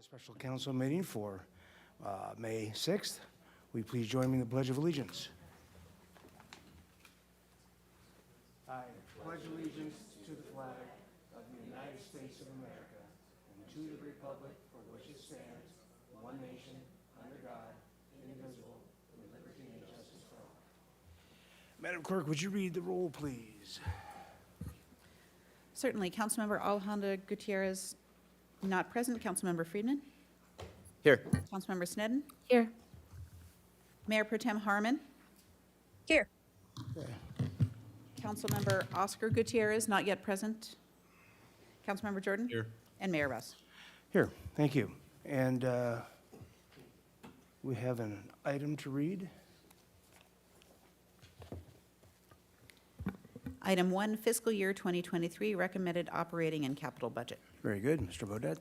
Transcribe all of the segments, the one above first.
Special council meeting for May 6th. Will you please join me in the Pledge of Allegiance? I pledge allegiance to the flag of the United States of America and to the republic for which it stands, one nation, under God, indivisible, with liberty and justice for all. Madam Clerk, would you read the roll, please? Certainly. Councilmember Alejandra Gutierrez, not present. Councilmember Friedman. Here. Councilmember Snedden. Here. Mayor Pro Tem Harmon. Here. Councilmember Oscar Gutierrez, not yet present. Councilmember Jordan. Here. And Mayor Russ. Here, thank you. And we have an item to read. Item 1, fiscal year 2023 recommended operating and capital budget. Very good, Mr. Bodett.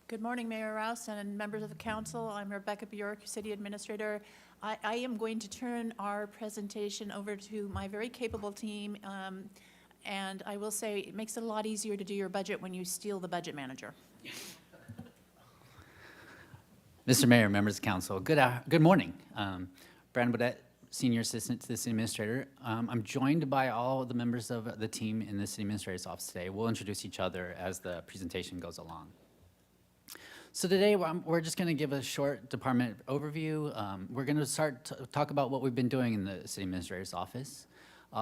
Good morning, Mayor Rouse and members of the council. I'm Rebecca Bjork, City Administrator. I am going to turn our presentation over to my very capable team. And I will say, it makes it a lot easier to do your budget when you steal the budget manager. Mr. Mayor, members of council, good morning. Brandon Bodett, Senior Assistant to the City Administrator. I'm joined by all the members of the team in the City Administrator's office today. We'll introduce each other as the presentation goes along. So today, we're just going to give a short department overview. We're going to start to talk about what we've been doing in the City Administrator's office.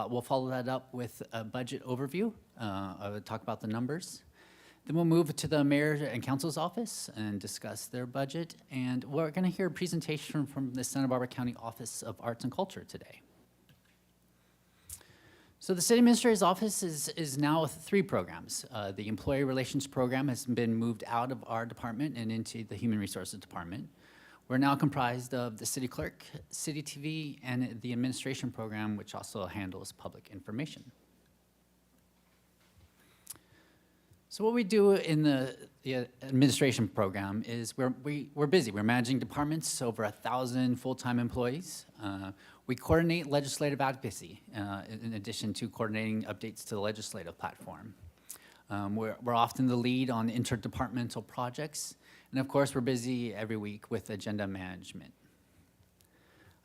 We'll follow that up with a budget overview. I'll talk about the numbers. Then we'll move to the mayor and council's office and discuss their budget. And we're going to hear a presentation from the Santa Barbara County Office of Arts and Culture today. So the City Administrator's office is now with 3 programs. The Employee Relations Program has been moved out of our department and into the Human Resources Department. We're now comprised of the City Clerk, City TV, and the Administration Program, which also handles public information. So what we do in the administration program is we're busy. We're managing departments, over 1,000 full-time employees. We coordinate legislative advocacy in addition to coordinating updates to the legislative platform. We're often the lead on interdepartmental projects. And of course, we're busy every week with agenda management.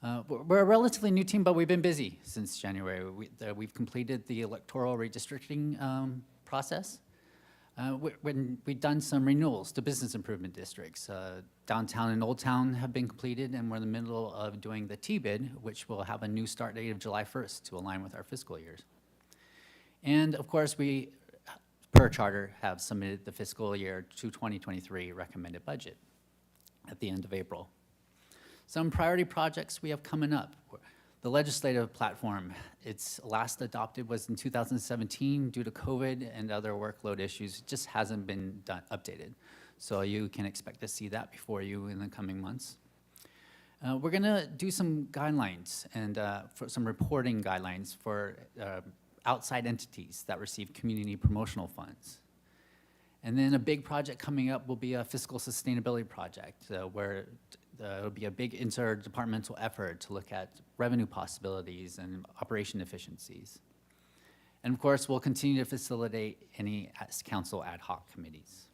We're a relatively new team, but we've been busy since January. We've completed the electoral redistricting process. We've done some renewals to business improvement districts. Downtown and Old Town have been completed, and we're in the middle of doing the T-bid, which will have a new start date of July 1st to align with our fiscal years. And of course, we, per charter, have submitted the fiscal year 2023 recommended budget at the end of April. Some priority projects we have coming up. The legislative platform, its last adopted was in 2017. Due to COVID and other workload issues, it just hasn't been updated. So you can expect to see that before you in the coming months. We're gonna do some guidelines and for some reporting guidelines for outside entities that receive community promotional funds. And then a big project coming up will be a fiscal sustainability project where it'll be a big interdepartmental effort to look at revenue possibilities and operation efficiencies. And of course, we'll continue to facilitate any council ad hoc committees.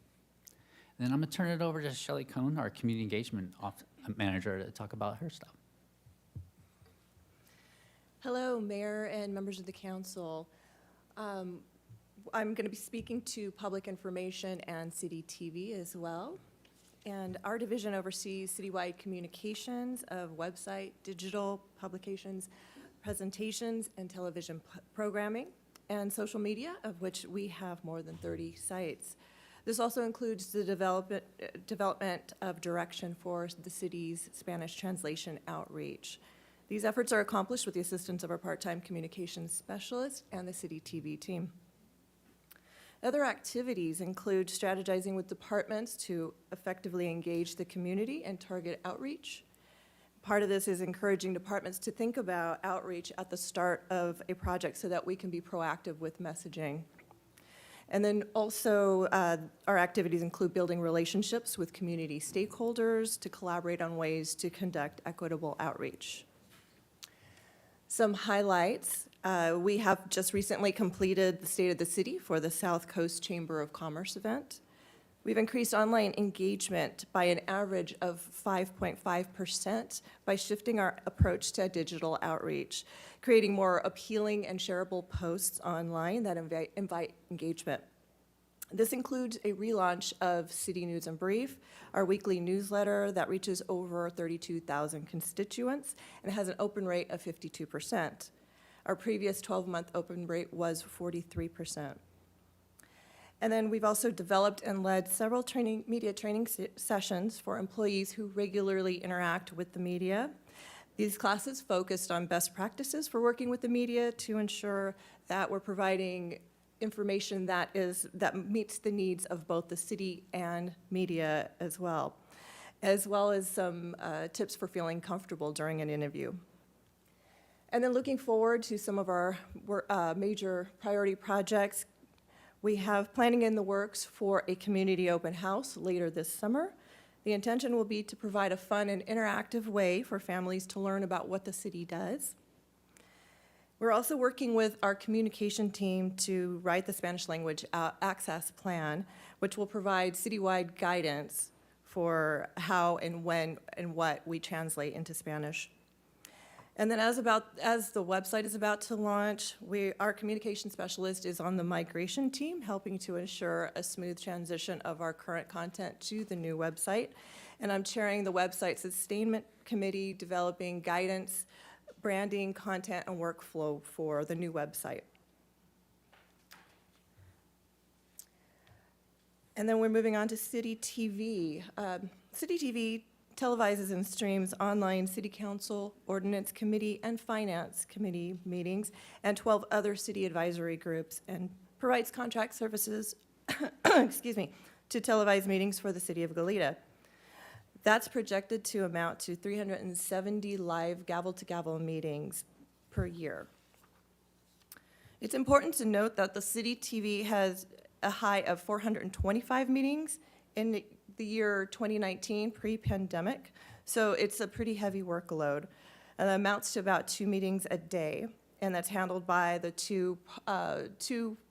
And then I'm gonna turn it over to Shelley Cohn, our community engagement manager, to talk about her stuff. Hello, Mayor and members of the council. I'm going to be speaking to public information and city TV as well. And our division oversees citywide communications of website, digital publications, presentations, and television programming, and social media, of which we have more than 30 sites. This also includes the development of direction for the city's Spanish translation outreach. These efforts are accomplished with the assistance of our part-time communications specialist and the city TV team. Other activities include strategizing with departments to effectively engage the community and target outreach. Part of this is encouraging departments to think about outreach at the start of a project so that we can be proactive with messaging. And then also, our activities include building relationships with community stakeholders to collaborate on ways to conduct equitable outreach. Some highlights. We have just recently completed the State of the City for the South Coast Chamber of Commerce event. We've increased online engagement by an average of 5.5% by shifting our approach to digital outreach, creating more appealing and shareable posts online that invite engagement. This includes a relaunch of City News and Brief, our weekly newsletter that reaches over 32,000 constituents and has an open rate of 52%. Our previous 12-month open rate was 43%. And then we've also developed and led several media training sessions for employees who regularly interact with the media. These classes focused on best practices for working with the media to ensure that we're providing information that meets the needs of both the city and media as well as some tips for feeling comfortable during an interview. And then looking forward to some of our major priority projects, we have planning in the works for a community open house later this summer. The intention will be to provide a fun and interactive way for families to learn about what the city does. We're also working with our communication team to write the Spanish language access plan, which will provide citywide guidance for how and when and what we translate into Spanish. And then as the website is about to launch, our communication specialist is on the migration team, helping to ensure a smooth transition of our current content to the new website. And I'm chairing the website sustainment committee, developing guidance, branding, content, and workflow for the new website. And then we're moving on to City TV. City TV televises and streams online City Council, Ordinance Committee, and Finance Committee meetings, and 12 other city advisory groups, and provides contract services excuse me, to televised meetings for the City of Goleta. That's projected to amount to 370 live gavel-to-gavel meetings per year. It's important to note that the City TV has a high of 425 meetings in the year 2019, pre-pandemic, so it's a pretty heavy workload. And that amounts to about 2 meetings a day, and that's handled by the two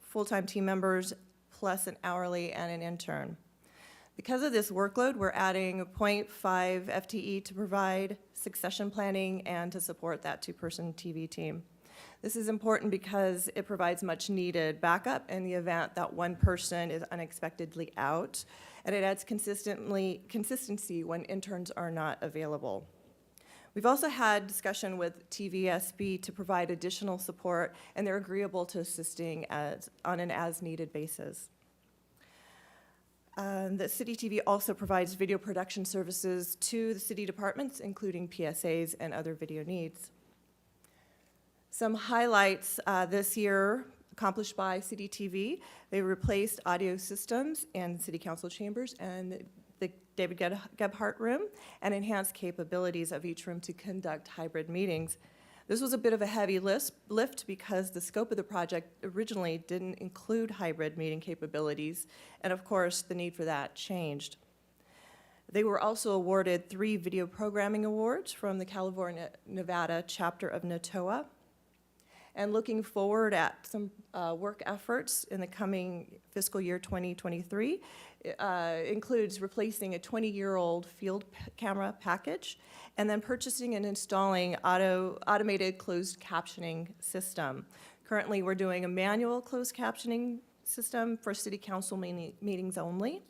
full-time team members, plus an hourly and an intern. Because of this workload, we're adding 0.5 FTE to provide succession planning and to support that 2-person TV team. This is important because it provides much needed backup in the event that one person is unexpectedly out, and it adds consistency when interns are not available. We've also had discussion with TVSB to provide additional support, and they're agreeable to assisting on an as-needed basis. The City TV also provides video production services to the city departments, including PSAs and other video needs. Some highlights this year accomplished by City TV: they replaced audio systems in City Council chambers and the David Gebhardt room, and enhanced capabilities of each room to conduct hybrid meetings. This was a bit of a heavy lift because the scope of the project originally didn't include hybrid meeting capabilities, and of course, the need for that changed. They were also awarded 3 video programming awards from the California, Nevada chapter of NATOA. And looking forward at some work efforts in the coming fiscal year 2023, includes replacing a 20-year-old field camera package, and then purchasing and installing automated closed captioning system. Currently, we're doing a manual closed captioning system for City Council meetings only.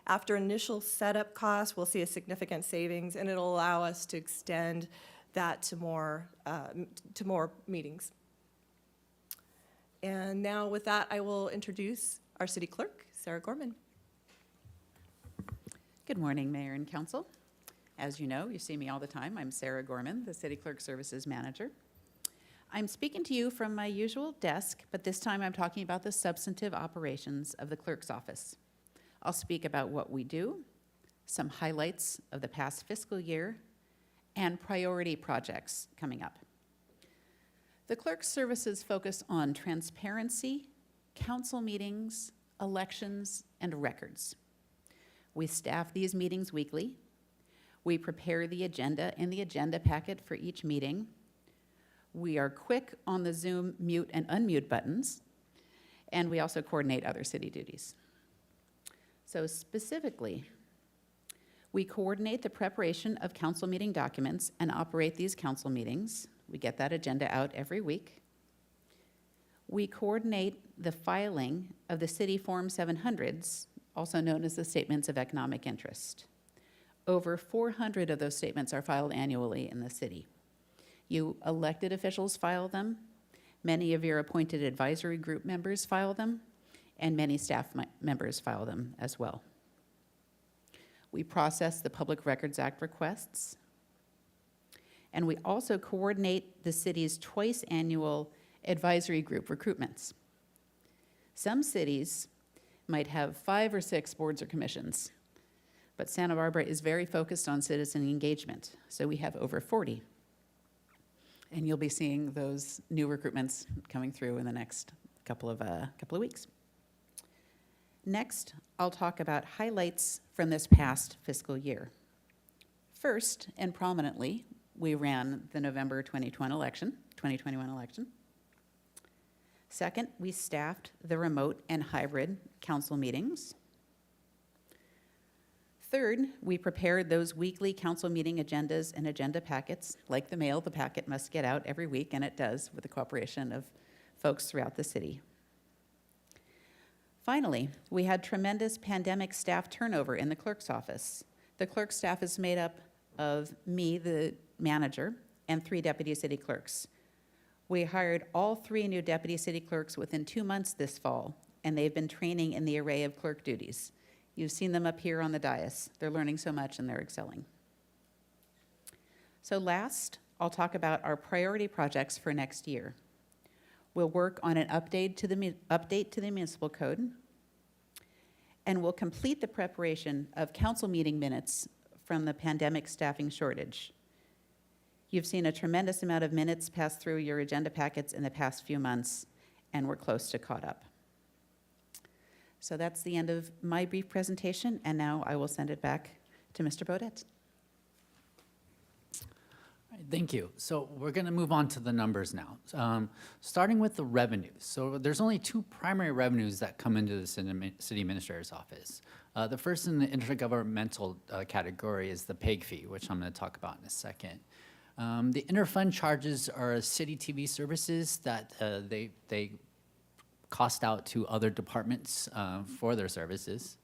After initial setup costs, we'll see a significant savings, and it'll allow us to extend that to more meetings. And now with that, I will introduce our city clerk, Sarah Gorman. Good morning, Mayor and Council. As you know, you see me all the time. I'm Sarah Gorman, the City Clerk Services Manager. I'm speaking to you from my usual desk, but this time I'm talking about the substantive operations of the clerk's office. I'll speak about what we do, some highlights of the past fiscal year, and priority projects coming up. The clerk's services focus on transparency, council meetings, elections, and records. We staff these meetings weekly. We prepare the agenda and the agenda packet for each meeting. We are quick on the Zoom mute and unmute buttons, and we also coordinate other city duties. So specifically, we coordinate the preparation of council meeting documents and operate these council meetings. We get that agenda out every week. We coordinate the filing of the city Form 700s, also known as the Statements of Economic Interest. Over 400 of those statements are filed annually in the city. You elected officials file them, many of your appointed advisory group members file them, and many staff members file them as well. We process the Public Records Act requests, and we also coordinate the city's twice annual advisory group recruitments. Some cities might have 5 or 6 boards or commissions, but Santa Barbara is very focused on citizen engagement, so we have over 40. And you'll be seeing those new recruitments coming through in the next couple of weeks. Next, I'll talk about highlights from this past fiscal year. First, and prominently, we ran the November 2021 election. Second, we staffed the remote and hybrid council meetings. Third, we prepared those weekly council meeting agendas and agenda packets. Like the mail, the packet must get out every week, and it does with the cooperation of folks throughout the city. Finally, we had tremendous pandemic staff turnover in the clerk's office. The clerk staff is made up of me, the manager, and 3 deputy city clerks. We hired all 3 new deputy city clerks within 2 months this fall, and they've been training in the array of clerk duties. You've seen them up here on the dais. They're learning so much and they're excelling. So last, I'll talk about our priority projects for next year. We'll work on an update to the municipal code, and we'll complete the preparation of council meeting minutes from the pandemic staffing shortage. You've seen a tremendous amount of minutes pass through your agenda packets in the past few months, and we're close to caught up. So that's the end of my brief presentation, and now I will send it back to Mr. Bodett. All right, thank you. So we're going to move on to the numbers now, starting with the revenues. So there's only 2 primary revenues that come into the city administrator's office. The first in the intergovernmental category is the PEG fee, which I'm going to talk about in a second. The interfund charges are city TV services that they cost out to other departments for their services.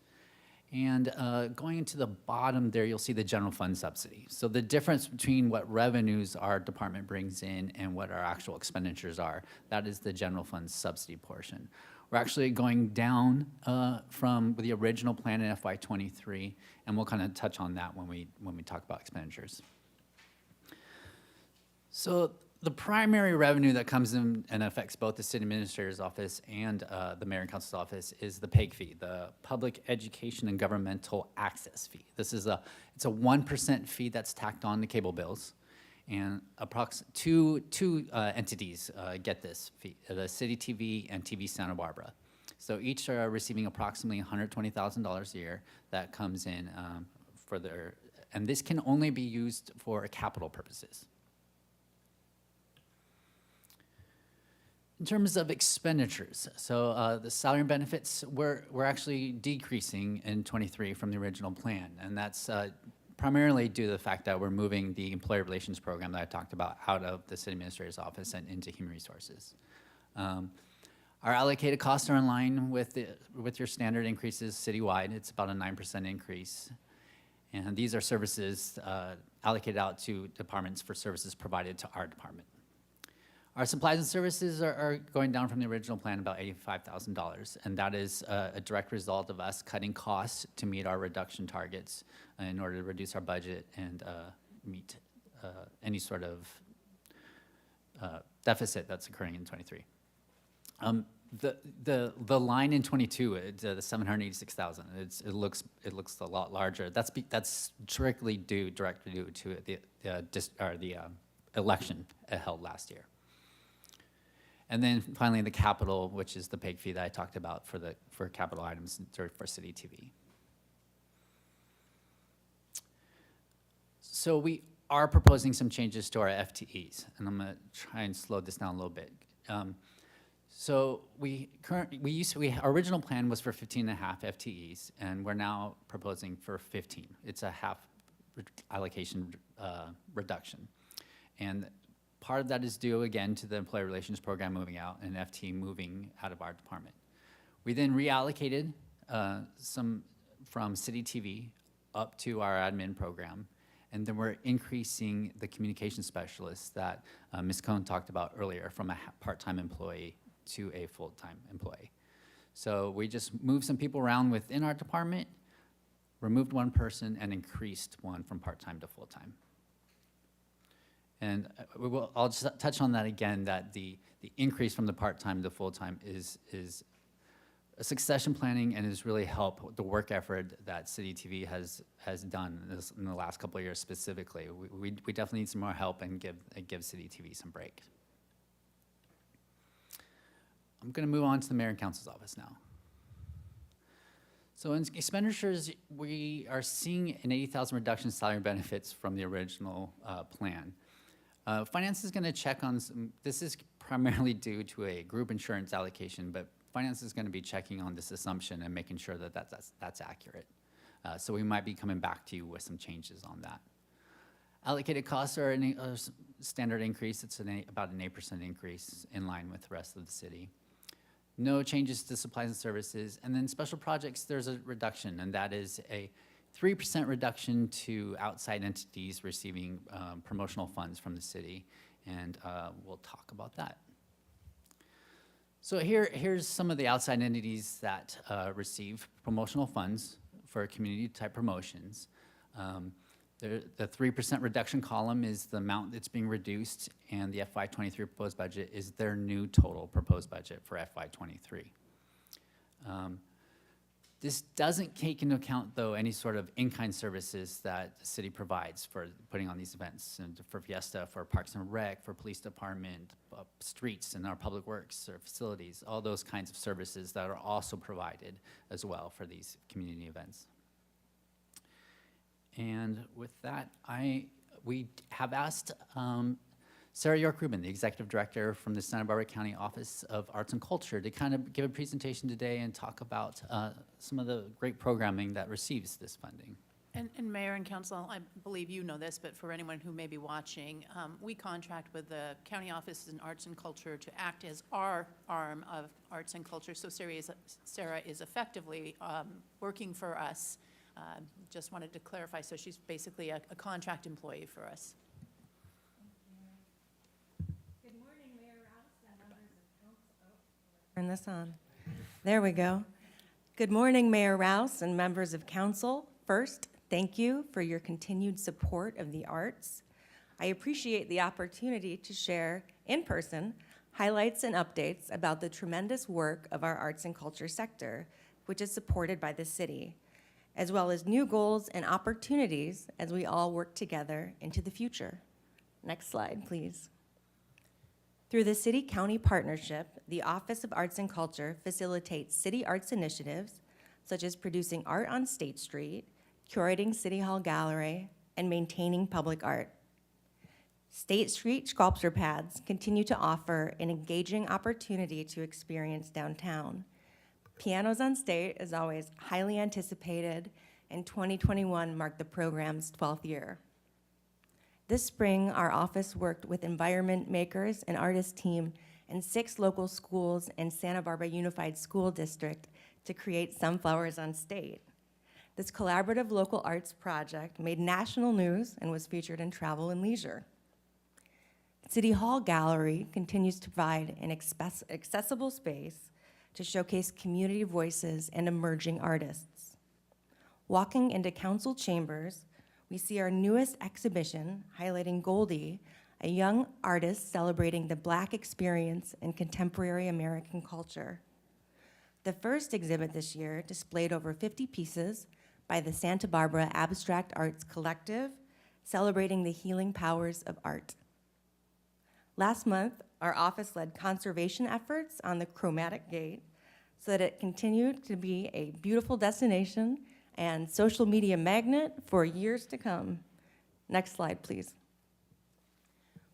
And going into the bottom there, you'll see the general fund subsidy. So the difference between what revenues our department brings in and what our actual expenditures are, that is the general fund subsidy portion. We're actually going down from the original plan in FY23, and we'll kind of touch on that when we talk about expenditures. So the primary revenue that comes in and affects both the city administrator's office and the mayor and council's office is the PEG fee, the Public Education and Governmental Access Fee. It's a 1% fee that's tacked on to cable bills, and two entities get this fee: the City TV and TV Santa Barbara. So each are receiving approximately $120,000 a year that comes in for their, and this can only be used for capital purposes. In terms of expenditures, so the salary and benefits, we're actually decreasing in '23 from the original plan, and that's primarily due to the fact that we're moving the employee relations program that I talked about out of the city administrator's office and into human resources. Our allocated costs are in line with your standard increases citywide. It's about a 9% increase, and these are services allocated out to departments for services provided to our department. Our supplies and services are going down from the original plan about $85,000, and that is a direct result of us cutting costs to meet our reduction targets in order to reduce our budget and meet any sort of deficit that's occurring in '23. The line in '22, the 786,000, it looks a lot larger. That's directly due to the election held last year. And then finally, the capital, which is the PEG fee that I talked about for capital items for City TV. So we are proposing some changes to our FTEs, and I'm going to try and slow this down a little bit. So our original plan was for 15 and a half FTEs, and we're now proposing for 15. It's a half allocation reduction. And part of that is due, again, to the employee relations program moving out and FT moving out of our department. We then reallocated some from City TV up to our admin program, and then we're increasing the communication specialists that Ms. Cohn talked about earlier from a part-time employee to a full-time employee. So we just moved some people around within our department, removed one person, and increased one from part-time to full-time. And I'll just touch on that again, that the increase from the part-time to full-time is a succession planning and has really helped the work effort that City TV has done in the last couple of years specifically. We definitely need some more help and give City TV some break. I'm going to move on to the mayor and council's office now. So in expenditures, we are seeing an 80,000 reduction in salary and benefits from the original plan. Finance is going to check on this is primarily due to a group insurance allocation, but finance is going to be checking on this assumption and making sure that that's accurate. So we might be coming back to you with some changes on that. Allocated costs are a standard increase. It's about an 8% increase in line with the rest of the city. No changes to supplies and services. And then special projects, there's a reduction, and that is a 3% reduction to outside entities receiving promotional funds from the city. And we'll talk about that. So here's some of the outside entities that receive promotional funds for community-type promotions. The 3% reduction column is the amount that's being reduced, and the FY23 proposed budget is their new total proposed budget for FY23. This doesn't take into account, though, any sort of in-kind services that the city provides for putting on these events, and for Fiesta, for Parks and Rec, for Police Department, streets, and our public works or facilities, all those kinds of services that are also provided as well for these community events. And with that, we have asked Sarah York-Rubin, the Executive Director from the Santa Barbara County Office of Arts and Culture, to kind of give a presentation today and talk about some of the great programming that receives this funding. And Mayor and Council, I believe you know this, but for anyone who may be watching, we contract with the County Office in Arts and Culture to act as our arm of Arts and Culture. So Sarah is effectively working for us. Just wanted to clarify, so she's basically a contract employee for us. Good morning, Mayor Rouse and members of council. Turn this on. There we go. Good morning, Mayor Rouse and members of council. First, thank you for your continued support of the arts. I appreciate the opportunity to share in person highlights and updates about the tremendous work of our arts and culture sector, which is supported by the city, as well as new goals and opportunities as we all work together into the future. Next slide, please. Through the city-county partnership, the Office of Arts and Culture facilitates city arts initiatives, such as producing art on State Street, curating City Hall Gallery, and maintaining public art. State Street sculpture pads continue to offer an engaging opportunity to experience downtown. Pianos on State is always highly anticipated, and 2021 marked the program's 12th year. This spring, our office worked with environment makers and artist team and 6 local schools and Santa Barbara Unified School District to create Sunflowers on State. This collaborative local arts project made national news and was featured in Travel and Leisure. City Hall Gallery continues to provide an accessible space to showcase community voices and emerging artists. Walking into council chambers, we see our newest exhibition highlighting Goldie, a young artist celebrating the Black experience in contemporary American culture. The first exhibit this year displayed over 50 pieces by the Santa Barbara Abstract Arts Collective, celebrating the healing powers of art. Last month, our office led conservation efforts on the Chromatic Gate so that it continued to be a beautiful destination and social media magnet for years to come. Next slide, please.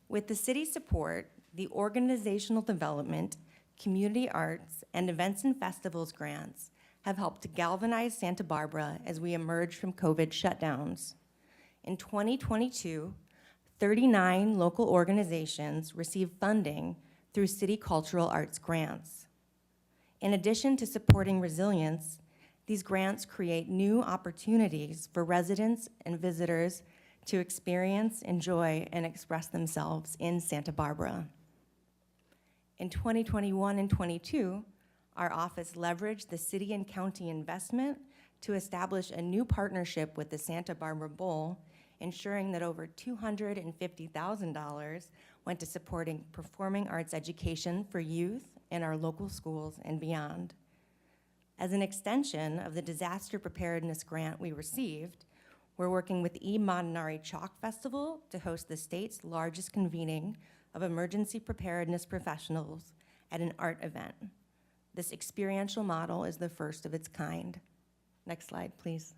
With the city's support, the organizational development, community arts, and events and festivals grants have helped to galvanize Santa Barbara as we emerge from COVID shutdowns. In 2022, 39 local organizations received funding through city cultural arts grants. In addition to supporting resilience, these grants create new opportunities for residents and visitors to experience, enjoy, and express themselves in Santa Barbara. In 2021 and 22, our office leveraged the city and county investment to establish a new partnership with the Santa Barbara Bowl, ensuring that over $250,000 went to supporting performing arts education for youth in our local schools and beyond. As an extension of the disaster preparedness grant we received, we're working with E. Madanari Chalk Festival to host the state's largest convening of emergency preparedness professionals at an art event. This experiential model is the first of its kind. Next slide, please.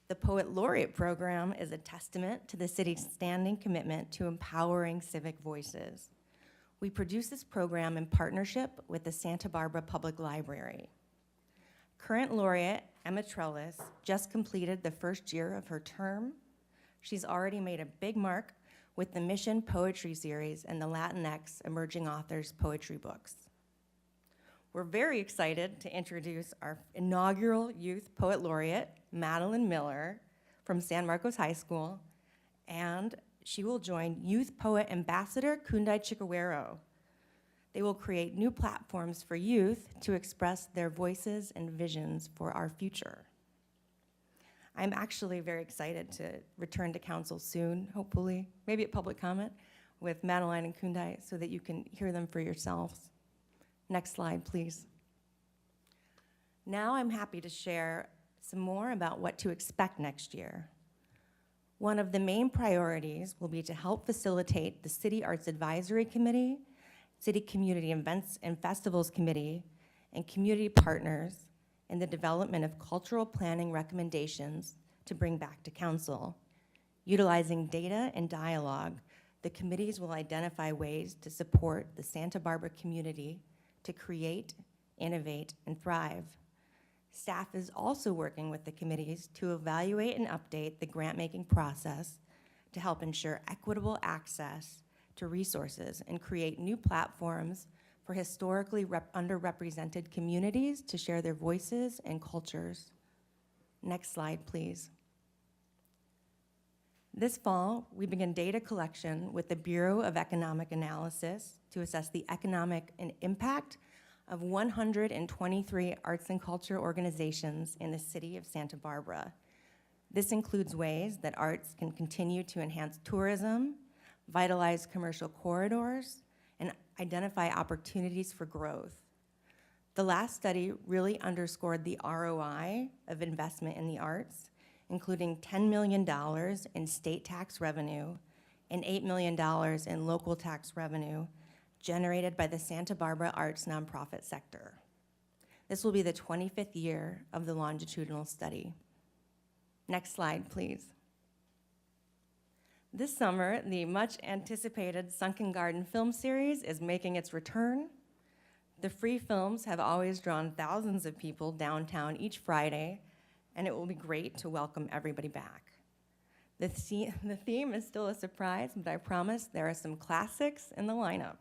The Poet Laureate program is a testament to the city's standing commitment to empowering civic voices. We produce this program in partnership with the Santa Barbara Public Library. Current laureate Emma Trellis just completed the first year of her term. She's already made a big mark with the Mission Poetry Series and the Latinx Emerging Authors Poetry Books. We're very excited to introduce our inaugural Youth Poet Laureate, Madeline Miller, from San Marcos High School, and she will join Youth Poet Ambassador Kundai Chikawero. They will create new platforms for youth to express their voices and visions for our future. I'm actually very excited to return to council soon, hopefully, maybe at public comment, with Madeline and Kundai so that you can hear them for yourselves. Next slide, please. Now I'm happy to share some more about what to expect next year. One of the main priorities will be to help facilitate the City Arts Advisory Committee, City Community Events and Festivals Committee, and community partners in the development of cultural planning recommendations to bring back to council. Utilizing data and dialogue, the committees will identify ways to support the Santa Barbara community to create, innovate, and thrive. Staff is also working with the committees to evaluate and update the grant-making process to help ensure equitable access to resources and create new platforms for historically underrepresented communities to share their voices and cultures. Next slide, please. This fall, we begin data collection with the Bureau of Economic Analysis to assess the economic impact of 123 arts and culture organizations in the city of Santa Barbara. This includes ways that arts can continue to enhance tourism, vitalize commercial corridors, and identify opportunities for growth. The last study really underscored the ROI of investment in the arts, including $10 million in state tax revenue and $8 million in local tax revenue generated by the Santa Barbara arts nonprofit sector. This will be the 25th year of the longitudinal study. Next slide, please. This summer, the much anticipated Sunken Garden film series is making its return. The free films have always drawn thousands of people downtown each Friday, and it will be great to welcome everybody back. The theme is still a surprise, but I promise there are some classics in the lineup.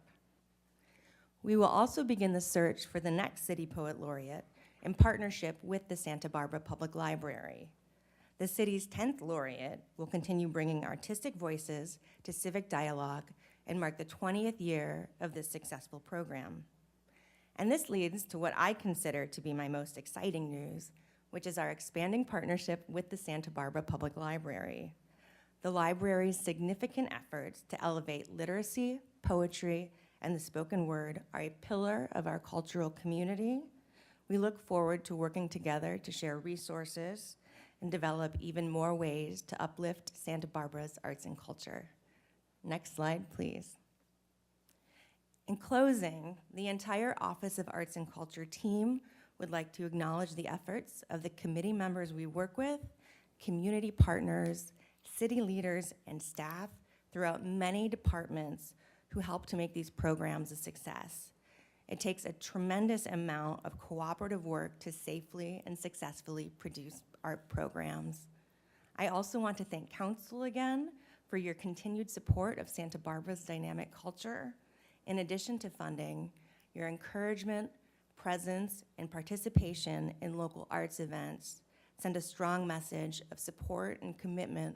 We will also begin the search for the next City Poet Laureate in partnership with the Santa Barbara Public Library. The city's 10th laureate will continue bringing artistic voices to civic dialogue and mark the 20th year of this successful program. And this leads to what I consider to be my most exciting news, which is our expanding partnership with the Santa Barbara Public Library. The library's significant efforts to elevate literacy, poetry, and the spoken word are a pillar of our cultural community. We look forward to working together to share resources and develop even more ways to uplift Santa Barbara's arts and culture. Next slide, please. In closing, the entire Office of Arts and Culture team would like to acknowledge the efforts of the committee members we work with, community partners, city leaders, and staff throughout many departments who help to make these programs a success. It takes a tremendous amount of cooperative work to safely and successfully produce art programs. I also want to thank council again for your continued support of Santa Barbara's dynamic culture. In addition to funding, your encouragement, presence, and participation in local arts events send a strong message of support and commitment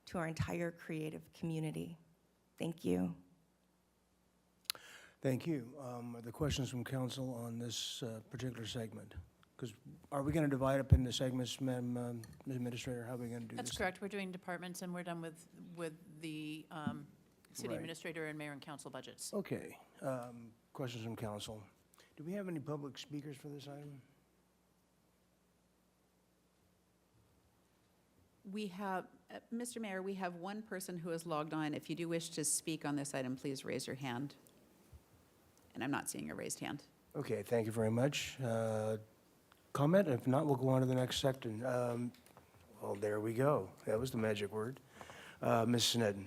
to our entire creative community. Thank you. Thank you. Are there questions from council on this particular segment? Because are we going to divide up into segments, Madam Administrator? How are we going to do this? That's correct. We're doing departments, and we're done with the city Right. administrator and mayor and council budgets. Okay. Questions from council. Do we have any public speakers for this item? We have, Mr. Mayor, we have one person who has logged on. If you do wish to speak on this item, please raise your hand. And I'm not seeing a raised hand. Okay, thank you very much. Comment? If not, we'll go on to the next section. Well, there we go. That was the magic word. Ms. Sneddon.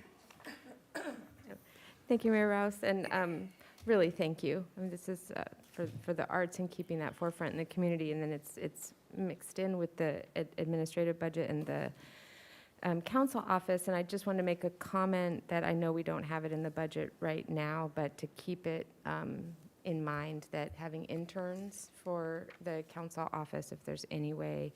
Thank you, Mayor Rouse, and really, thank you. I mean, this is for the arts and keeping that forefront in the community, and then it's mixed in with the administrative budget and the council office, and I just wanted to make a comment that I know we don't have it in the budget right now, but to keep it in mind that having interns for the council office, if there's any way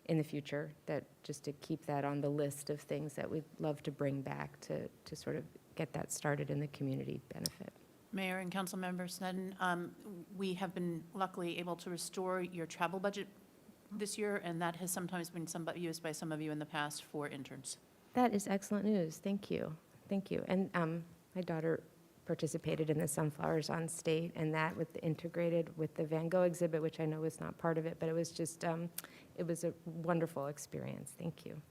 in the future, that just to keep that on the list of things that we'd love to bring back to sort of get that started in the community benefit. Mayor and council member Sneddon, we have been luckily able to restore your travel budget this year, and that has sometimes been used by some of you in the past for interns. That is excellent news. Thank you. Thank you. And my daughter participated in the Sunflowers on State, and that with integrated with the Van Gogh exhibit, which I know was not part of it, but it was just, it was a wonderful experience. Thank you.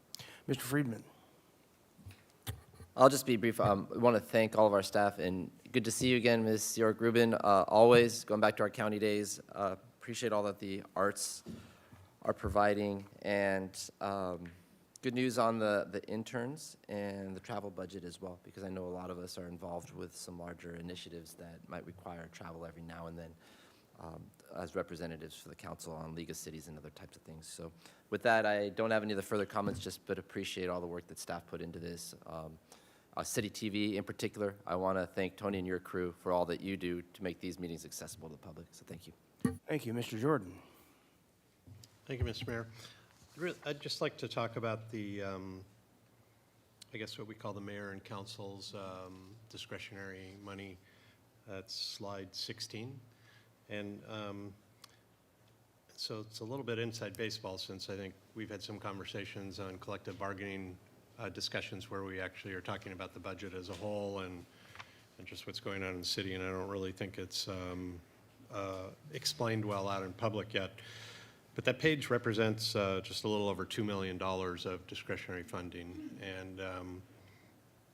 Mr. Friedman. I'll just be brief. I want to thank all of our staff, and good to see you again, Ms. York Rubin. Always going back to our county days, appreciate all that the arts are providing, and good news on the interns and the travel budget as well, because I know a lot of us are involved with some larger initiatives that might require travel every now and then as representatives for the council on League of Cities and other types of things. So with that, I don't have any other further comments, but appreciate all the work that staff put into this. City TV in particular, I want to thank Tony and your crew for all that you do to make these meetings accessible to the public, so thank you. Thank you. Mr. Jordan. Thank you, Mr. Mayor. I'd just like to talk about the, I guess what we call the mayor and council's discretionary money. That's slide 16. And so it's a little bit inside baseball, since I think we've had some conversations on collective bargaining discussions where we actually are talking about the budget as a whole and just what's going on in the city, and I don't really think it's explained well out in public yet. But that page represents just a little over $2 million of discretionary funding, and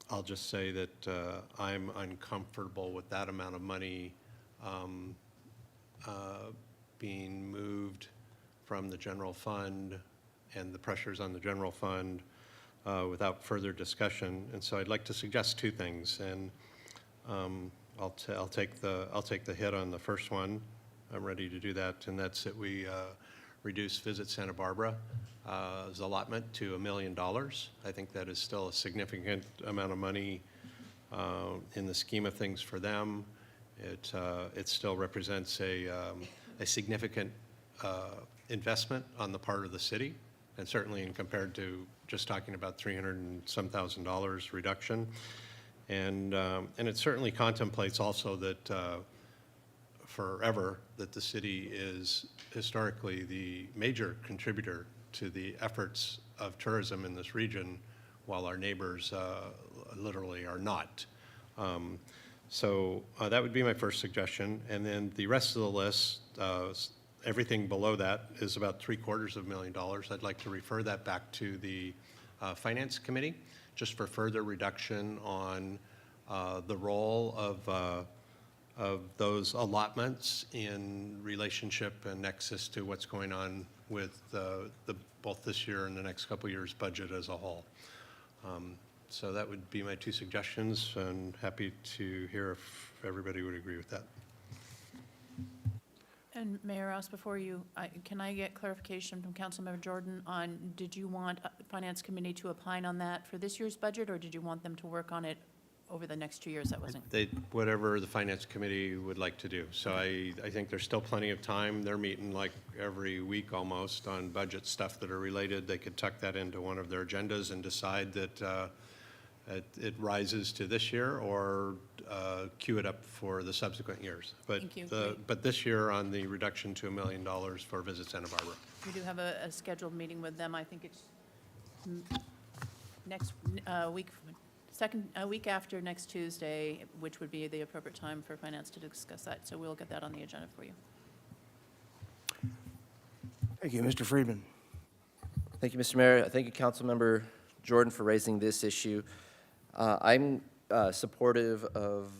I'll just say that I'm uncomfortable with that amount of money being moved from the general fund and the pressures on the general fund without further discussion. And so I'd like to suggest two things, and I'll take the hit on the first one. I'm ready to do that, and that's that we reduce Visit Santa Barbara's allotment to $1 million. I think that is still a significant amount of money in the scheme of things for them. It still represents a significant investment on the part of the city, and certainly in compared to just talking about $300,000 and some reduction. And it certainly contemplates also that forever that the city is historically the major contributor to the efforts of tourism in this region, while our neighbors literally are not. So that would be my first suggestion. And then the rest of the list, everything below that is about $750,000. I'd like to refer that back to the Finance Committee, just for further reduction on the role of those allotments in relationship and nexus to what's going on with both this year and the next couple of years' budget as a whole. So that would be my two suggestions, and happy to hear if everybody would agree with that. And Mayor Rouse, before you, can I get clarification from Councilmember Jordan on, did you want Finance Committee to opine on that for this year's budget, or did you want them to work on it over the next 2 years? That wasn't. Whatever the Finance Committee would like to do. So I think there's still plenty of time. They're meeting like every week almost on budget stuff that are related. They could tuck that into one of their agendas and decide that it rises to this year or queue it up for the subsequent years. Thank you. But this year on the reduction to $1 million for Visit Santa Barbara. We do have a scheduled meeting with them. I think it's next week, a week after next Tuesday, which would be the appropriate time for finance to discuss that. So we'll get that on the agenda for you. Thank you, Mr. Friedman. Thank you, Mr. Mayor. Thank you, Councilmember Jordan, for raising this issue. I'm supportive of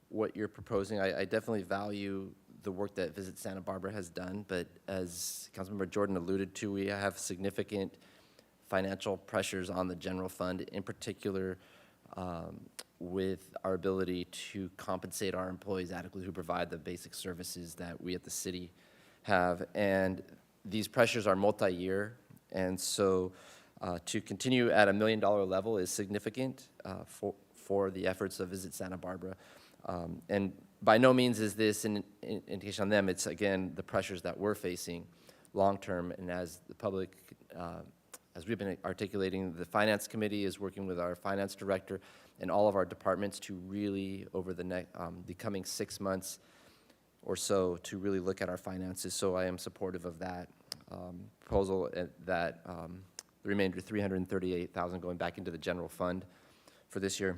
what you're proposing. I definitely value the work that Visit Santa Barbara has done, but as Councilmember Jordan alluded to, we have significant financial pressures on the general fund, in particular with our ability to compensate our employees adequately who provide the basic services that we at the city have. And these pressures are multi-year, and so to continue at $1 million level is significant for the efforts of Visit Santa Barbara. And by no means is this an indication on them. It's, again, the pressures that we're facing long-term. And as the public, as we've been articulating, the Finance Committee is working with our finance director and all of our departments to really, over the coming 6 months or so, to really look at our finances. So I am supportive of that proposal, that the remainder $338,000 going back into the general fund for this year.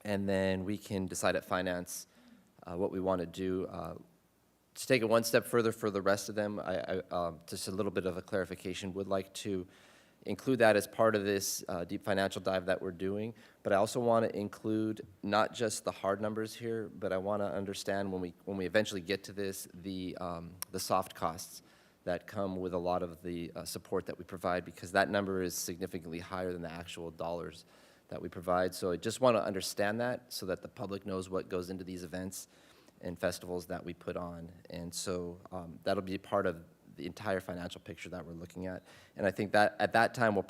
And then we can decide at finance what we want to do. To take it one step further for the rest of them, just a little bit of a clarification, would like to include that as part of this deep financial dive that we're doing. But I also want to include not just the hard numbers here, but I want to understand when we eventually get to this, the soft costs that come with a lot of the support that we provide, because that number is significantly higher than the actual dollars that we provide. So I just want to understand that so that the public knows what goes into these events and festivals that we put on. And so that'll be part of the entire financial picture that we're looking at. And I think that at that time, we'll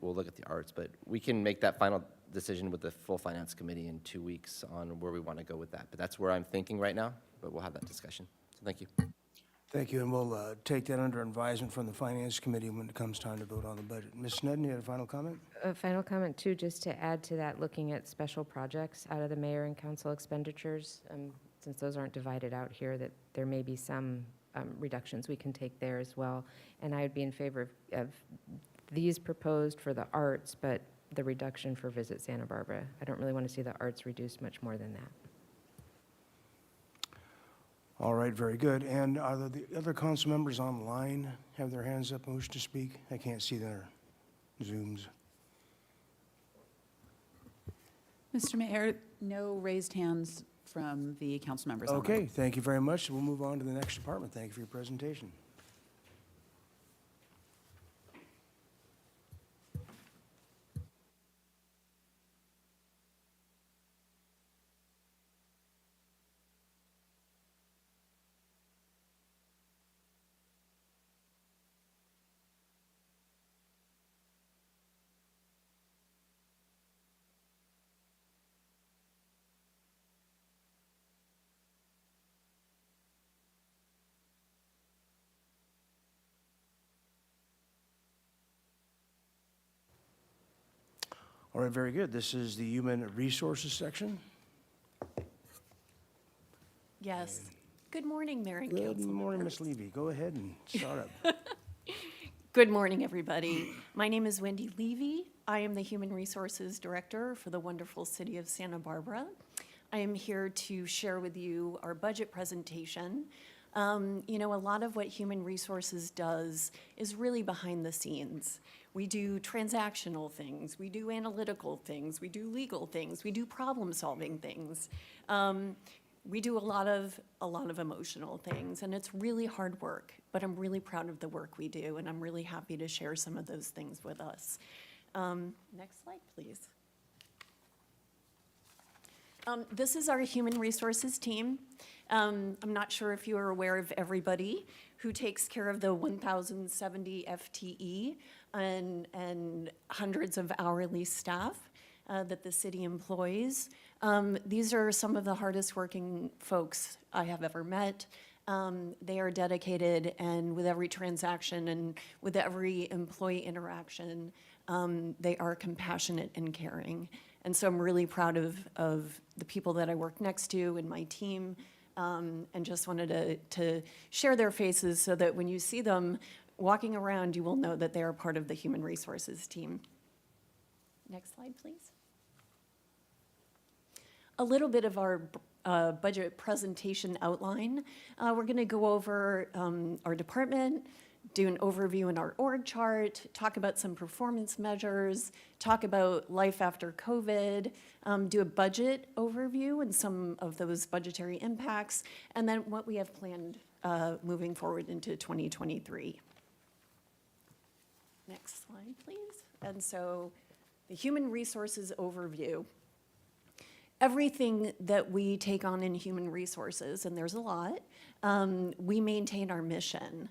look at the arts, but we can make that final decision with the full Finance Committee in 2 weeks on where we want to go with that. But that's where I'm thinking right now, but we'll have that discussion. So thank you. Thank you, and we'll take that under advisement from the Finance Committee when it comes time to vote on the budget. Ms. Snedden, you had a final comment? A final comment, too, just to add to that, looking at special projects out of the mayor and council expenditures, since those aren't divided out here, that there may be some reductions we can take there as well. And I would be in favor of these proposed for the arts, but the reduction for Visit Santa Barbara. I don't really want to see the arts reduced much more than that. All right, very good. And are the other council members online have their hands up and wish to speak? I can't see their Zooms. Mr. Mayor, no raised hands from the council members online. Okay, thank you very much. We'll move on to the next department. Thank you for your presentation. All right, very good. This is the Human Resources section. Yes. Good morning, Mayor and Good Council morning, members. Ms. Levy. Go ahead and start up. Good morning, everybody. My name is Wendy Levy. I am the Human Resources Director for the wonderful city of Santa Barbara. I am here to share with you our budget presentation. You know, a lot of what Human Resources does is really behind the scenes. We do transactional things, we do analytical things, we do legal things, we do problem-solving things. We do a lot of emotional things, and it's really hard work, but I'm really proud of the work we do, and I'm really happy to share some of those things with us. Next slide, please. This is our human resources team. I'm not sure if you are aware of everybody who takes care of the 1,070 FTE and hundreds of hourly staff that the city employs. These are some of the hardest working folks I have ever met. They are dedicated, and with every transaction and with every employee interaction, they are compassionate and caring. And so I'm really proud of the people that I work next to and my team, and just wanted to share their faces so that when you see them walking around, you will know that they are part of the human resources team. Next slide, please. A little bit of our budget presentation outline. We're going to go over our department, do an overview in our org chart, talk about some performance measures, talk about life after COVID, do a budget overview and some of those budgetary impacts, and then what we have planned moving forward into 2023. Next slide, please. And so the human resources overview. Everything that we take on in human resources, and there's a lot, we maintain our mission,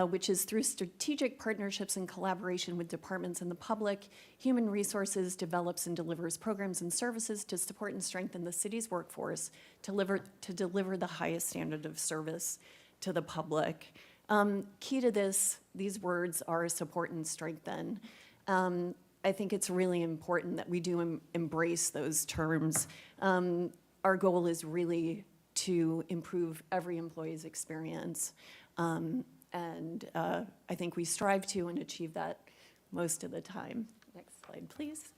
which is through strategic partnerships and collaboration with departments and the public, human resources develops and delivers programs and services to support and strengthen the city's workforce to deliver the highest standard of service to the public. Key to these words are support and strengthen. I think it's really important that we do embrace those terms. Our goal is really to improve every employee's experience. And I think we strive to and achieve that most of the time. Next slide, please.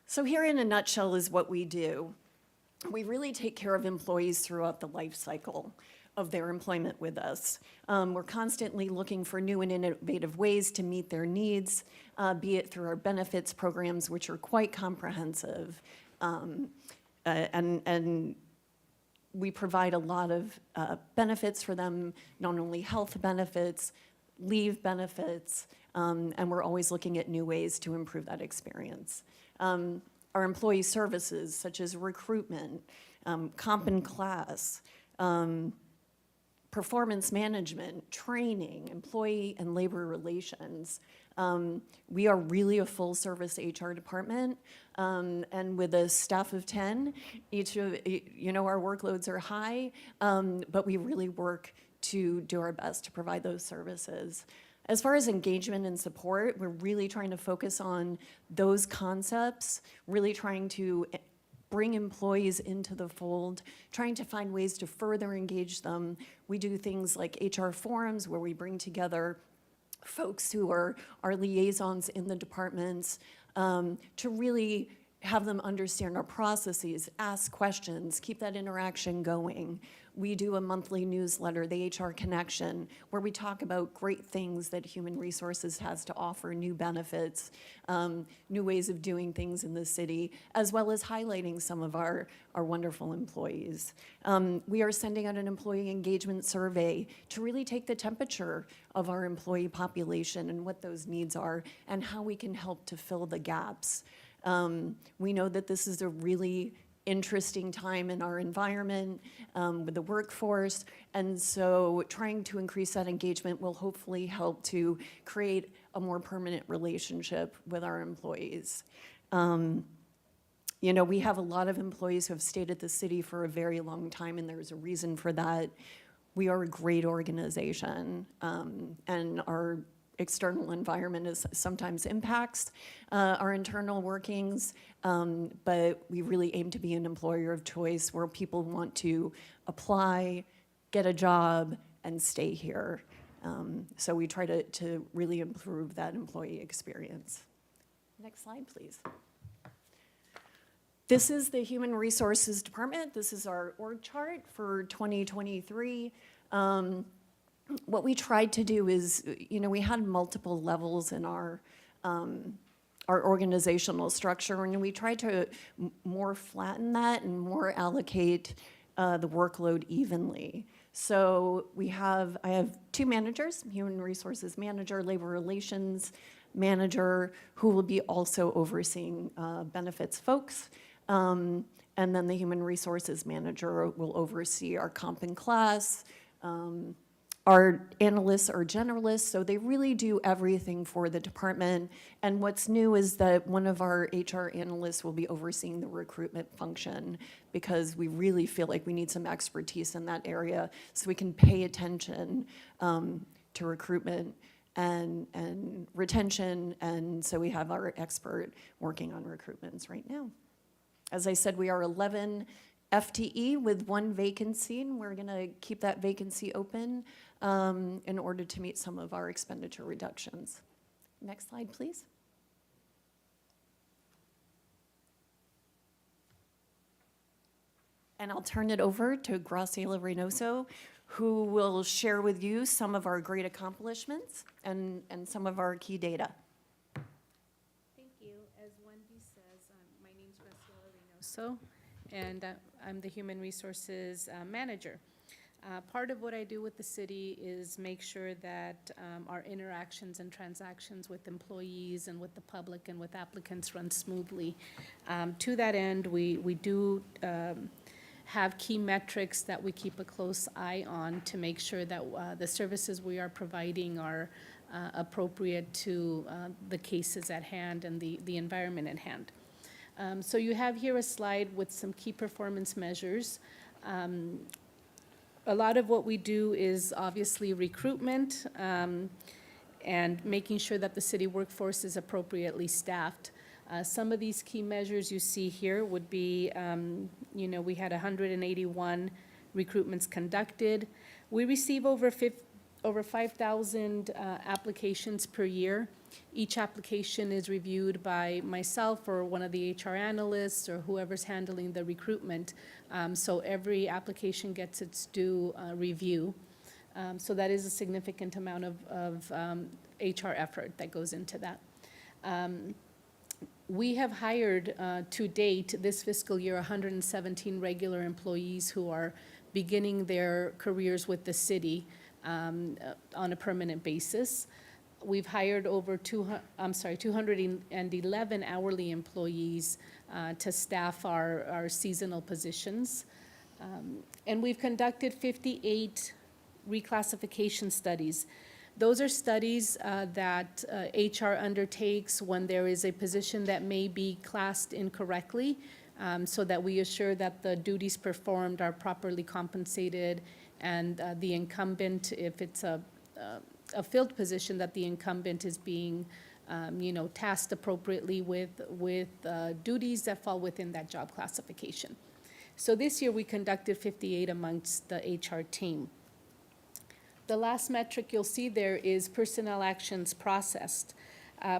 So here in a nutshell is what we do. We really take care of employees throughout the life cycle of their employment with us. We're constantly looking for new and innovative ways to meet their needs, be it through our benefits programs, which are quite comprehensive. And we provide a lot of benefits for them, not only health benefits, leave benefits, and we're always looking at new ways to improve that experience. Our employee services, such as recruitment, comp and class, performance management, training, employee and labor relations. We are really a full-service HR department, and with a staff of 10, our workloads are high, but we really work to do our best to provide those services. As far as engagement and support, we're really trying to focus on those concepts, really trying to bring employees into the fold, trying to find ways to further engage them. We do things like HR forums where we bring together folks who are our liaisons in the departments to really have them understand our processes, ask questions, keep that interaction going. We do a monthly newsletter, the HR Connection, where we talk about great things that human resources has to offer, new benefits, new ways of doing things in the city, as well as highlighting some of our wonderful employees. We are sending out an employee engagement survey to really take the temperature of our employee population and what those needs are and how we can help to fill the gaps. We know that this is a really interesting time in our environment with the workforce, and so trying to increase that engagement will hopefully help to create a more permanent relationship with our employees. We have a lot of employees who have stayed at the city for a very long time, and there's a reason for that. We are a great organization, and our external environment sometimes impacts our internal workings, but we really aim to be an employer of choice where people want to apply, get a job, and stay here. So we try to really improve that employee experience. Next slide, please. This is the Human Resources Department. This is our org chart for 2023. What we tried to do is, we had multiple levels in our organizational structure, and we tried to more flatten that and more allocate the workload evenly. So I have two managers, Human Resources Manager, Labor Relations Manager, who will be also overseeing benefits folks. And then the human resources manager will oversee our comp and class. Our analysts are generalists, so they really do everything for the department. And what's new is that one of our HR analysts will be overseeing the recruitment function, because we really feel like we need some expertise in that area so we can pay attention to recruitment and retention. And so we have our expert working on recruitments right now. As I said, we are 11 FTE with 1 vacancy, and we're going to keep that vacancy open in order to meet some of our expenditure reductions. Next slide, please. And I'll turn it over to Graciela Reynoso, who will share with you some of our great accomplishments and some of our key data. Thank you. As Wendy says, my name's Graciela Reynoso, and I'm the Human Resources Manager. Part of what I do with the city is make sure that our interactions and transactions with employees and with the public and with applicants run smoothly. To that end, we do have key metrics that we keep a close eye on to make sure that the services we are providing are appropriate to the cases at hand and the environment at hand. So you have here a slide with some key performance measures. A lot of what we do is obviously recruitment and making sure that the city workforce is appropriately staffed. Some of these key measures you see here would be, we had 181 recruitments conducted. We receive over 5,000 applications per year. Each application is reviewed by myself or one of the HR analysts or whoever's handling the recruitment. So every application gets its due review. So that is a significant amount of HR effort that goes into that. We have hired to date this fiscal year 117 regular employees who are beginning their careers with the city on a permanent basis. We've hired over 211 hourly employees to staff our seasonal positions. And we've conducted 58 reclassification studies. Those are studies that HR undertakes when there is a position that may be classed incorrectly, so that we assure that the duties performed are properly compensated, and the incumbent, if it's a filled position, that the incumbent is being, tasked appropriately with duties that fall within that job classification. So this year we conducted 58 amongst the HR team. The last metric you'll see there is personnel actions processed.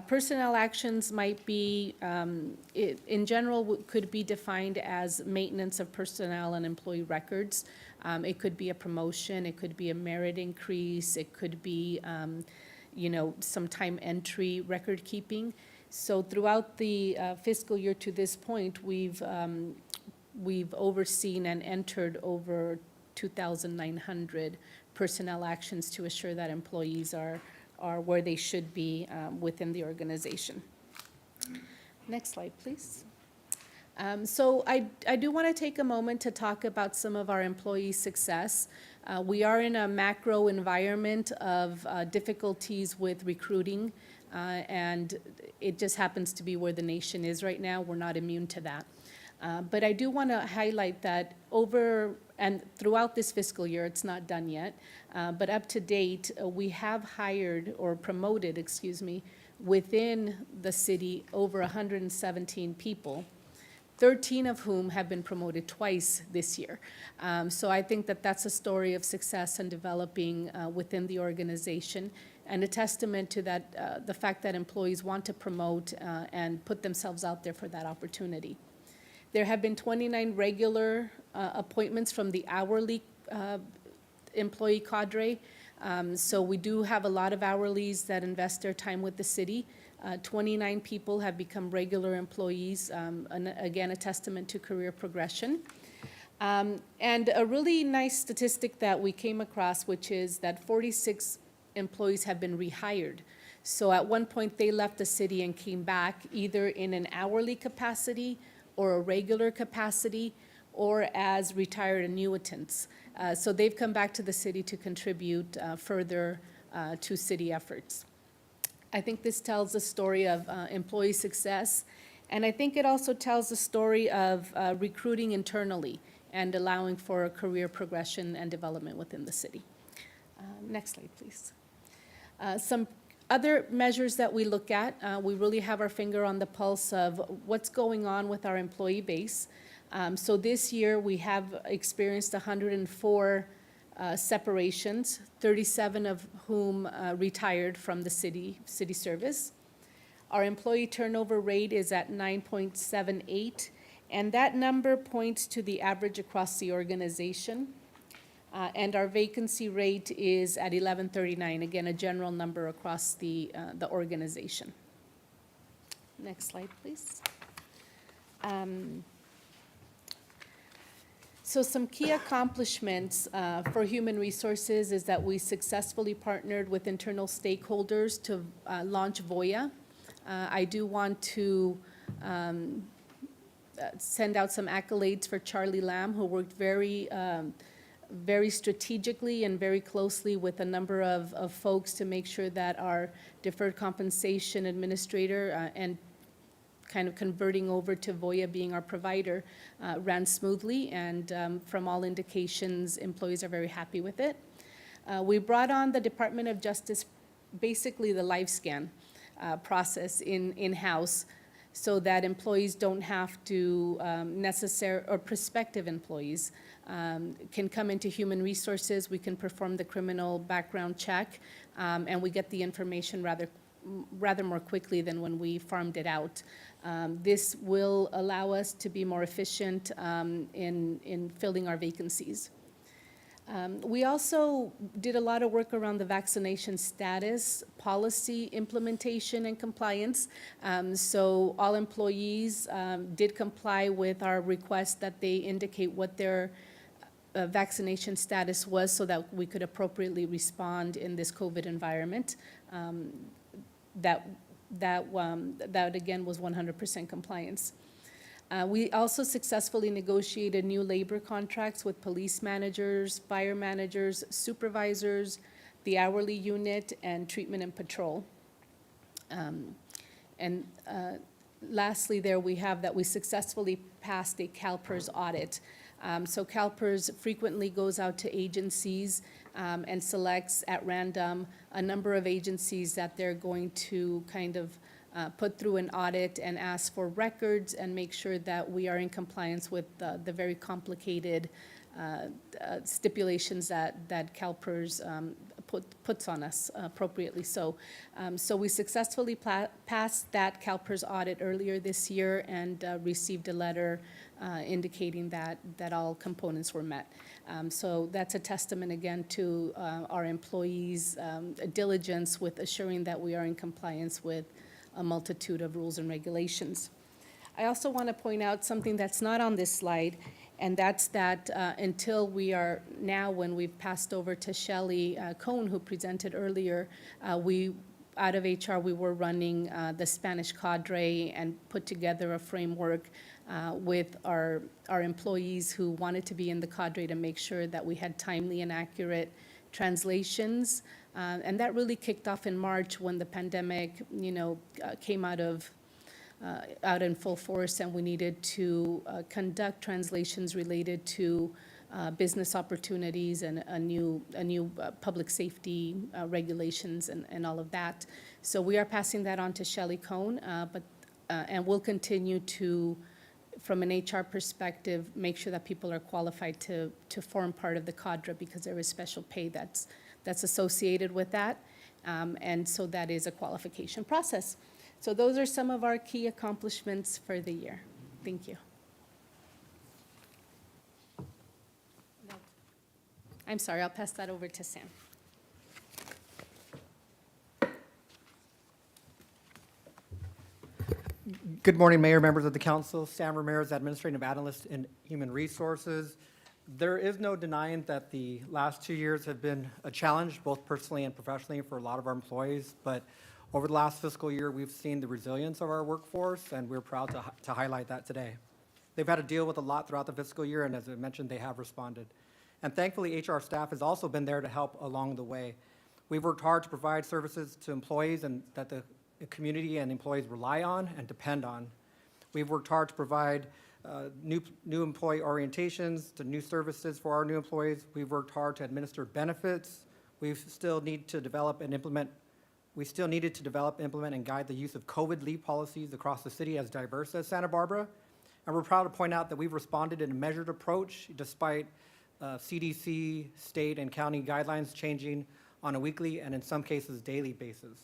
Personnel actions might be, in general, could be defined as maintenance of personnel and employee records. It could be a promotion, it could be a merit increase, it could be, some time entry record keeping. So throughout the fiscal year to this point, we've overseen and entered over 2,900 personnel actions to assure that employees are where they should be within the organization. Next slide, please. So I do want to take a moment to talk about some of our employee success. We are in a macro environment of difficulties with recruiting, and it just happens to be where the nation is right now. We're not immune to that. But I do want to highlight that and throughout this fiscal year, it's not done yet, but up to date, we have hired or promoted, within the city over 117 people, 13 of whom have been promoted twice this year. So I think that that's a story of success and developing within the organization, and a testament to that, the fact that employees want to promote and put themselves out there for that opportunity. There have been 29 regular appointments from the hourly employee cadre. So we do have a lot of hourlies that invest their time with the city. 29 people have become regular employees, and again, a testament to career progression. And a really nice statistic that we came across, which is that 46 employees have been rehired. So at one point, they left the city and came back either in an hourly capacity or a regular capacity, or as retired annuitants. So they've come back to the city to contribute further to city efforts. I think this tells the story of employee success, and I think it also tells the story of recruiting internally and allowing for a career progression and development within the city. Next slide, please. Some other measures that we look at, we really have our finger on the pulse of what's going on with our employee base. So this year, we have experienced 104 separations, 37 of whom retired from the city service. Our employee turnover rate is at 9.78, and that number points to the average across the organization. And our vacancy rate is at 11.39, again, a general number across the organization. Next slide, please. So some key accomplishments for human resources is that we successfully partnered with internal stakeholders to launch Voya. I do want to send out some accolades for Charlie Lamb, who worked very strategically and very closely with a number of folks to make sure that our deferred compensation administrator and kind of converting over to Voya being our provider ran smoothly, and from all indications, employees are very happy with it. We brought on the Department of Justice, basically the LifeScan process in-house, so that employees don't have to or prospective employees can come into human resources. We can perform the criminal background check, and we get the information rather more quickly than when we farmed it out. This will allow us to be more efficient in filling our vacancies. We also did a lot of work around the vaccination status, policy implementation and compliance. So all employees did comply with our request that they indicate what their vaccination status was so that we could appropriately respond in this COVID environment. That again was 100% compliance. We also successfully negotiated new labor contracts with police managers, fire managers, supervisors, the hourly unit, and treatment and patrol. Lastly, there we have that we successfully passed a CalPERS audit. So CalPERS frequently goes out to agencies and selects at random a number of agencies that they're going to kind of put through an audit and ask for records and make sure that we are in compliance with the very complicated stipulations that CalPERS puts on us appropriately. So we successfully passed that CalPERS audit earlier this year and received a letter indicating that all components were met. So that's a testament again to our employees' diligence with assuring that we are in compliance with a multitude of rules and regulations. I also want to point out something that's not on this slide, and that's that until we are now, when we've passed over to Shelley Cohn, who presented earlier, out of HR, we were running the Spanish cadre and put together a framework with our employees who wanted to be in the cadre to make sure that we had timely and accurate translations. And that really kicked off in March when the pandemic, came out in full force, and we needed to conduct translations related to business opportunities and a new public safety regulations and all of that. So we are passing that on to Shelley Cohn, and we'll continue to, from an HR perspective, make sure that people are qualified to form part of the cadre, because there is special pay that's associated with that, and so that is a qualification process. So those are some of our key accomplishments for the year. Thank you. I'm sorry, I'll pass that over to Sam. Good morning, Mayor, members of the council. Sam Ramirez, Administrative Analyst in Human Resources. There is no denying that the last 2 years have been a challenge, both personally and professionally, for a lot of our employees. But over the last fiscal year, we've seen the resilience of our workforce, and we're proud to highlight that today. They've had to deal with a lot throughout the fiscal year, and as I mentioned, they have responded. And thankfully, HR staff has also been there to help along the way. We've worked hard to provide services to employees and that the community and employees rely on and depend on. We've worked hard to provide new employee orientations to new services for our new employees. We've worked hard to administer benefits. We still needed to develop, implement, and guide the use of COVID leave policies across the city as diverse as Santa Barbara. And we're proud to point out that we've responded in a measured approach despite CDC, state, and county guidelines changing on a weekly and in some cases daily basis.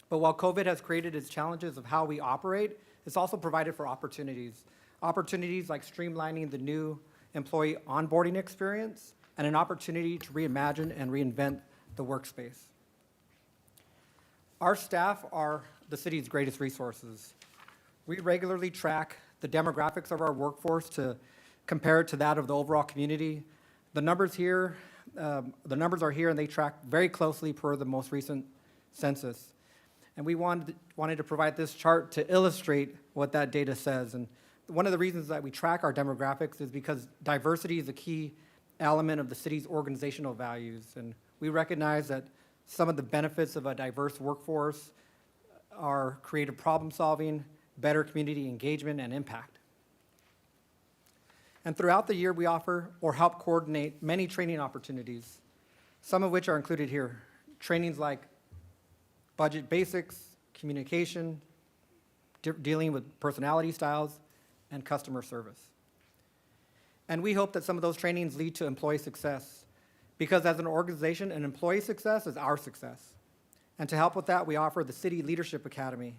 But while COVID has created its challenges of how we operate, it's also provided for opportunities. Opportunities like streamlining the new employee onboarding experience and an opportunity to reimagine and reinvent the workspace. Our staff are the city's greatest resources. We regularly track the demographics of our workforce to compare it to that of the overall community. The numbers are here and they track very closely per the most recent census. And we wanted to provide this chart to illustrate what that data says. And one of the reasons that we track our demographics is because diversity is a key element of the city's organizational values. And we recognize that some of the benefits of a diverse workforce are creative problem solving, better community engagement, and impact. And throughout the year, we offer or help coordinate many training opportunities, some of which are included here. Trainings like budget basics, communication, dealing with personality styles, and customer service. And we hope that some of those trainings lead to employee success, because as an organization, an employee success is our success. And to help with that, we offer the City Leadership Academy.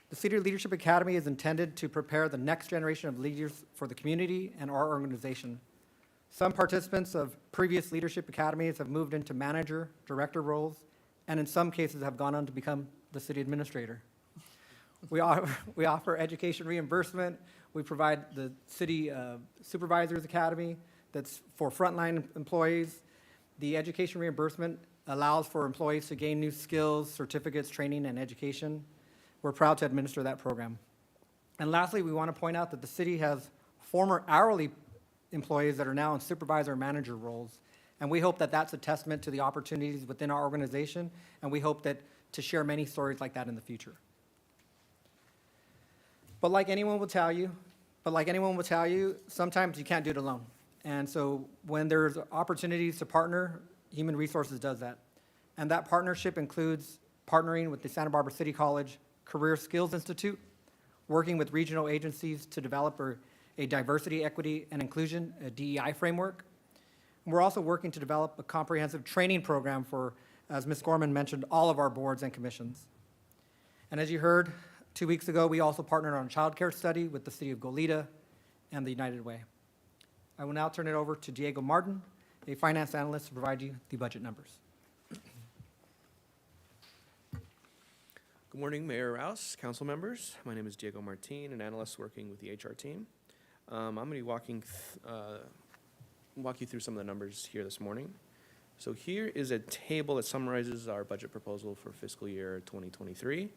The City Leadership Academy is intended to prepare the next generation of leaders for the community and our organization. Some participants of previous leadership academies have moved into manager, director roles, and in some cases have gone on to become the city administrator. We offer education reimbursement. We provide the City Supervisors Academy that's for frontline employees. The education reimbursement allows for employees to gain new skills, certificates, training, and education. We're proud to administer that program. And lastly, we want to point out that the city has former hourly employees that are now in supervisor and manager roles. And we hope that that's a testament to the opportunities within our organization, and we hope that to share many stories like that in the future. But like anyone will tell you, sometimes you can't do it alone. And so when there's opportunities to partner, Human Resources does that. And that partnership includes partnering with the Santa Barbara City College Career Skills Institute, working with regional agencies to develop a diversity, equity, and inclusion, a DEI framework. And we're also working to develop a comprehensive training program for, as Ms. Gorman mentioned, all of our boards and commissions. And as you heard 2 weeks ago, we also partnered on a child care study with the City of Goleta and the United Way. I will now turn it over to Diego Martin, a finance analyst, to provide you the budget numbers. Good morning, Mayor Rouse, council members. My name is Diego Martin, an analyst working with the HR team. I'm going to be walk you through some of the numbers here this morning. So here is a table that summarizes our budget proposal for fiscal year 2023.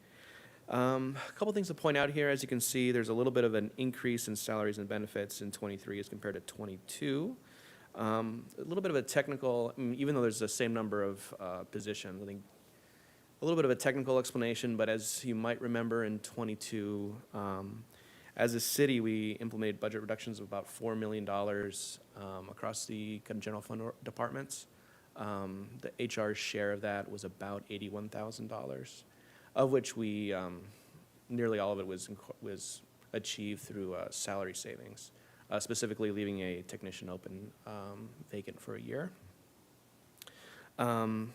A couple things to point out here. As you can see, there's a little bit of an increase in salaries and benefits in 23 as compared to 22. A little bit of a technical, even though there's the same number of positions, I think a little bit of a technical explanation, but as you might remember in 22, as a city, we implemented budget reductions of about $4 million across the kind of general fund departments. The HR share of that was about $81,000, of which we, nearly all of it was achieved through salary savings, specifically leaving a technician open vacant for a year. The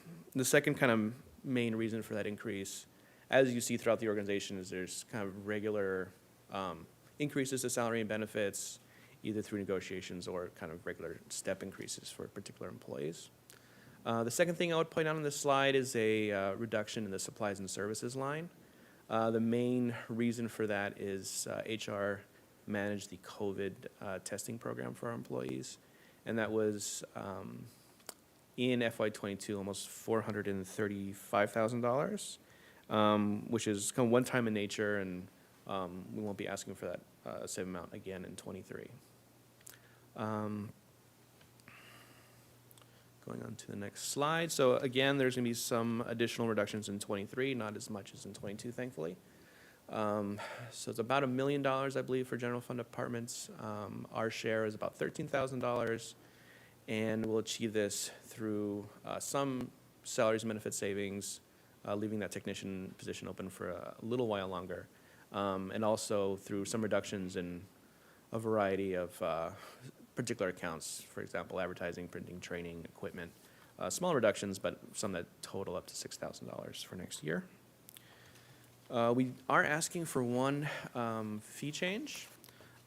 second kind of main reason for that increase, as you see throughout the organization, is there's kind of regular increases to salary and benefits, either through negotiations or kind of regular step increases for particular employees. The second thing I would point out on this slide is a reduction in the supplies and services line. The main reason for that is HR managed the COVID testing program for our employees, and that was in FY22 almost $435,000, which is kind of one-time in nature and we won't be asking for that same amount again in '23. Going on to the next slide. So again, there's going to be some additional reductions in '23, not as much as in '22, thankfully. So it's about $1 million, I believe, for general fund departments. Our share is about $13,000, and we'll achieve this through some salaries and benefit savings, leaving that technician position open for a little while longer, and also through some reductions in a variety of particular accounts, for example, advertising, printing, training, equipment. Small reductions, but some that total up to $6,000 for next year. We are asking for one fee change.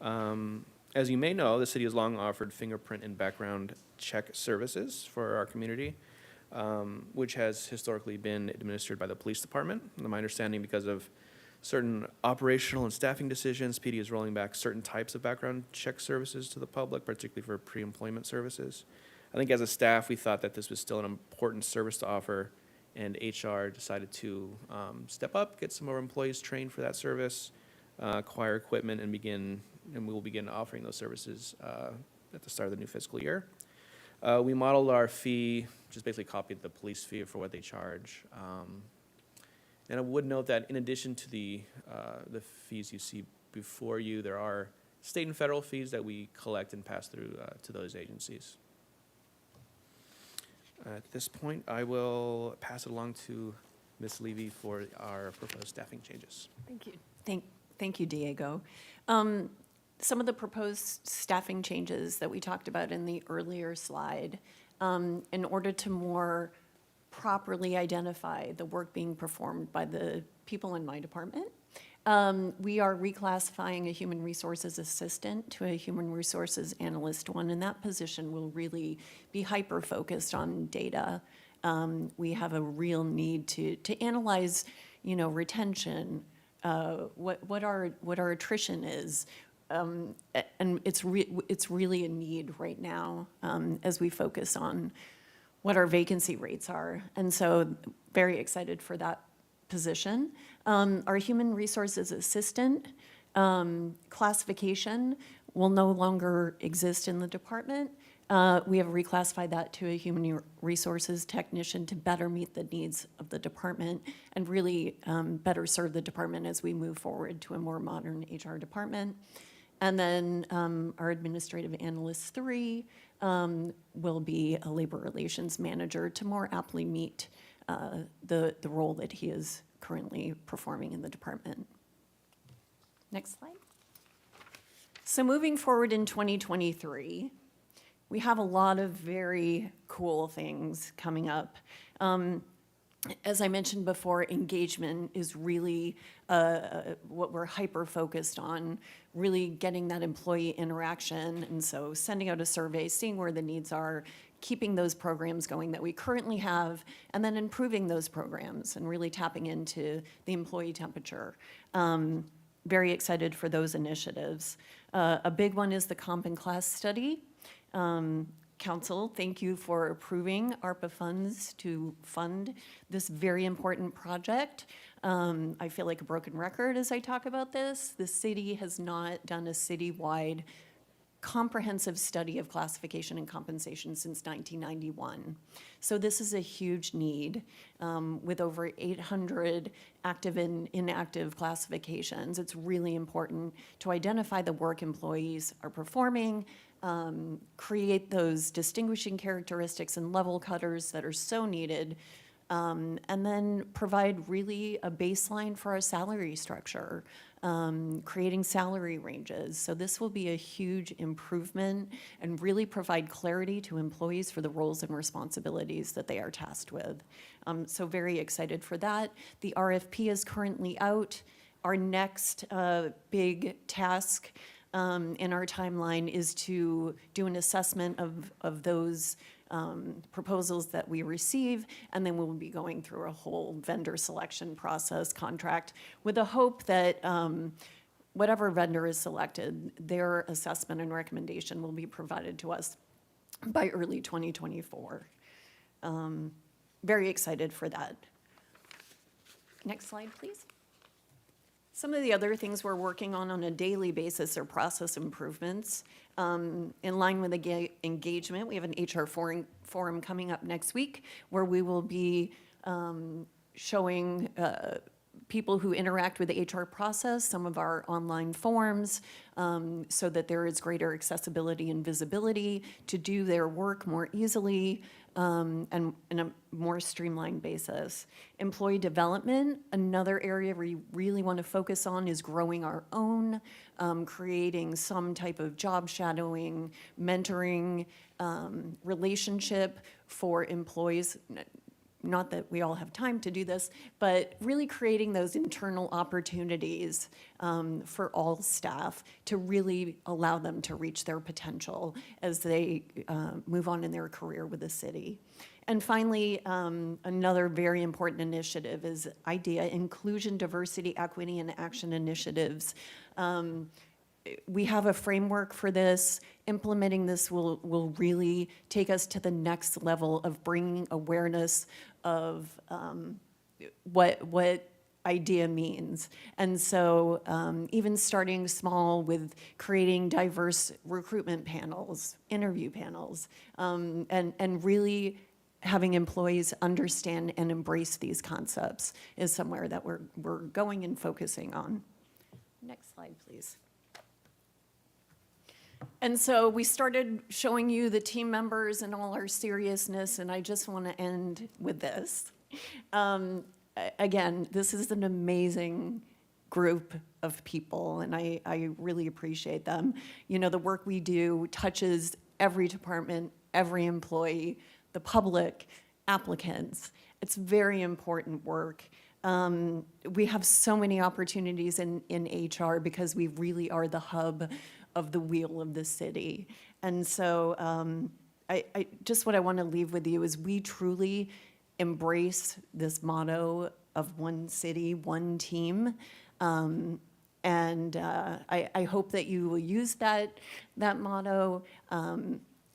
As you may know, the city has long offered fingerprint and background check services for our community, which has historically been administered by the police department. And my understanding, because of certain operational and staffing decisions, PD is rolling back certain types of background check services to the public, particularly for pre-employment services. I think as a staff, we thought that this was still an important service to offer, and HR decided to step up, get some more employees trained for that service, acquire equipment, and we will begin offering those services at the start of the new fiscal year. We modeled our fee, just basically copied the police fee for what they charge. And I would note that in addition to the fees you see before you, there are state and federal fees that we collect and pass through to those agencies. At this point, I will pass it along to Ms. Levy for our proposed staffing changes. Thank you. Thank you, Diego. Some of the proposed staffing changes that we talked about in the earlier slide, in order to more properly identify the work being performed by the people in my department, we are reclassifying a human resources assistant to a human resources analyst one, and that position will really be hyper-focused on data. We have a real need to analyze, retention, what our attrition is, and it's really a need right now as we focus on what our vacancy rates are. And so very excited for that position. Our human resources assistant classification will no longer exist in the department. We have reclassified that to a human resources technician to better meet the needs of the department and really better serve the department as we move forward to a more modern HR department. And then our administrative analyst 3 will be a labor relations manager to more aptly meet the role that he is currently performing in the department. Next slide. So moving forward in 2023, we have a lot of very cool things coming up. As I mentioned before, engagement is really what we're hyper-focused on, really getting that employee interaction. And so sending out a survey, seeing where the needs are, keeping those programs going that we currently have, and then improving those programs and really tapping into the employee temperature. Very excited for those initiatives. A big one is the comp and class study. Council, thank you for approving ARPA funds to fund this very important project. I feel like a broken record as I talk about this. The city has not done a citywide comprehensive study of classification and compensation since 1991. So this is a huge need with over 800 active and inactive classifications. It's really important to identify the work employees are performing, create those distinguishing characteristics and level cutters that are so needed, and then provide really a baseline for our salary structure, creating salary ranges. So this will be a huge improvement and really provide clarity to employees for the roles and responsibilities that they are tasked with. So very excited for that. The RFP is currently out. Our next big task in our timeline is to do an assessment of those proposals that we receive, and then we'll be going through a whole vendor selection process contract with the hope that whatever vendor is selected, their assessment and recommendation will be provided to us by early 2024. Very excited for that. Next slide, please. Some of the other things we're working on a daily basis are process improvements. In line with engagement, we have an HR forum coming up next week where we will be showing people who interact with the HR process some of our online forms so that there is greater accessibility and visibility to do their work more easily and in a more streamlined basis. Employee development, another area we really want to focus on is growing our own, creating some type of job shadowing, mentoring relationship for employees. Not that we all have time to do this, but really creating those internal opportunities for all staff to really allow them to reach their potential as they move on in their career with the city. And finally, another very important initiative is IDEA, Inclusion, Diversity, Equity, and Action Initiatives. We have a framework for this. Implementing this will really take us to the next level of bringing awareness of what IDEA means. And so even starting small with creating diverse recruitment panels, interview panels, and really having employees understand and embrace these concepts is somewhere that we're going and focusing on. Next slide, please. And so we started showing you the team members and all our seriousness, and I just want to end with this. Again, this is an amazing group of people, and I really appreciate them. You know, the work we do touches every department, every employee, the public, applicants. It's very important work. We have so many opportunities in HR because we really are the hub of the wheel of the city. And so I just what I want to leave with you is we truly embrace this motto of one city, one team. And I hope that you will use that motto.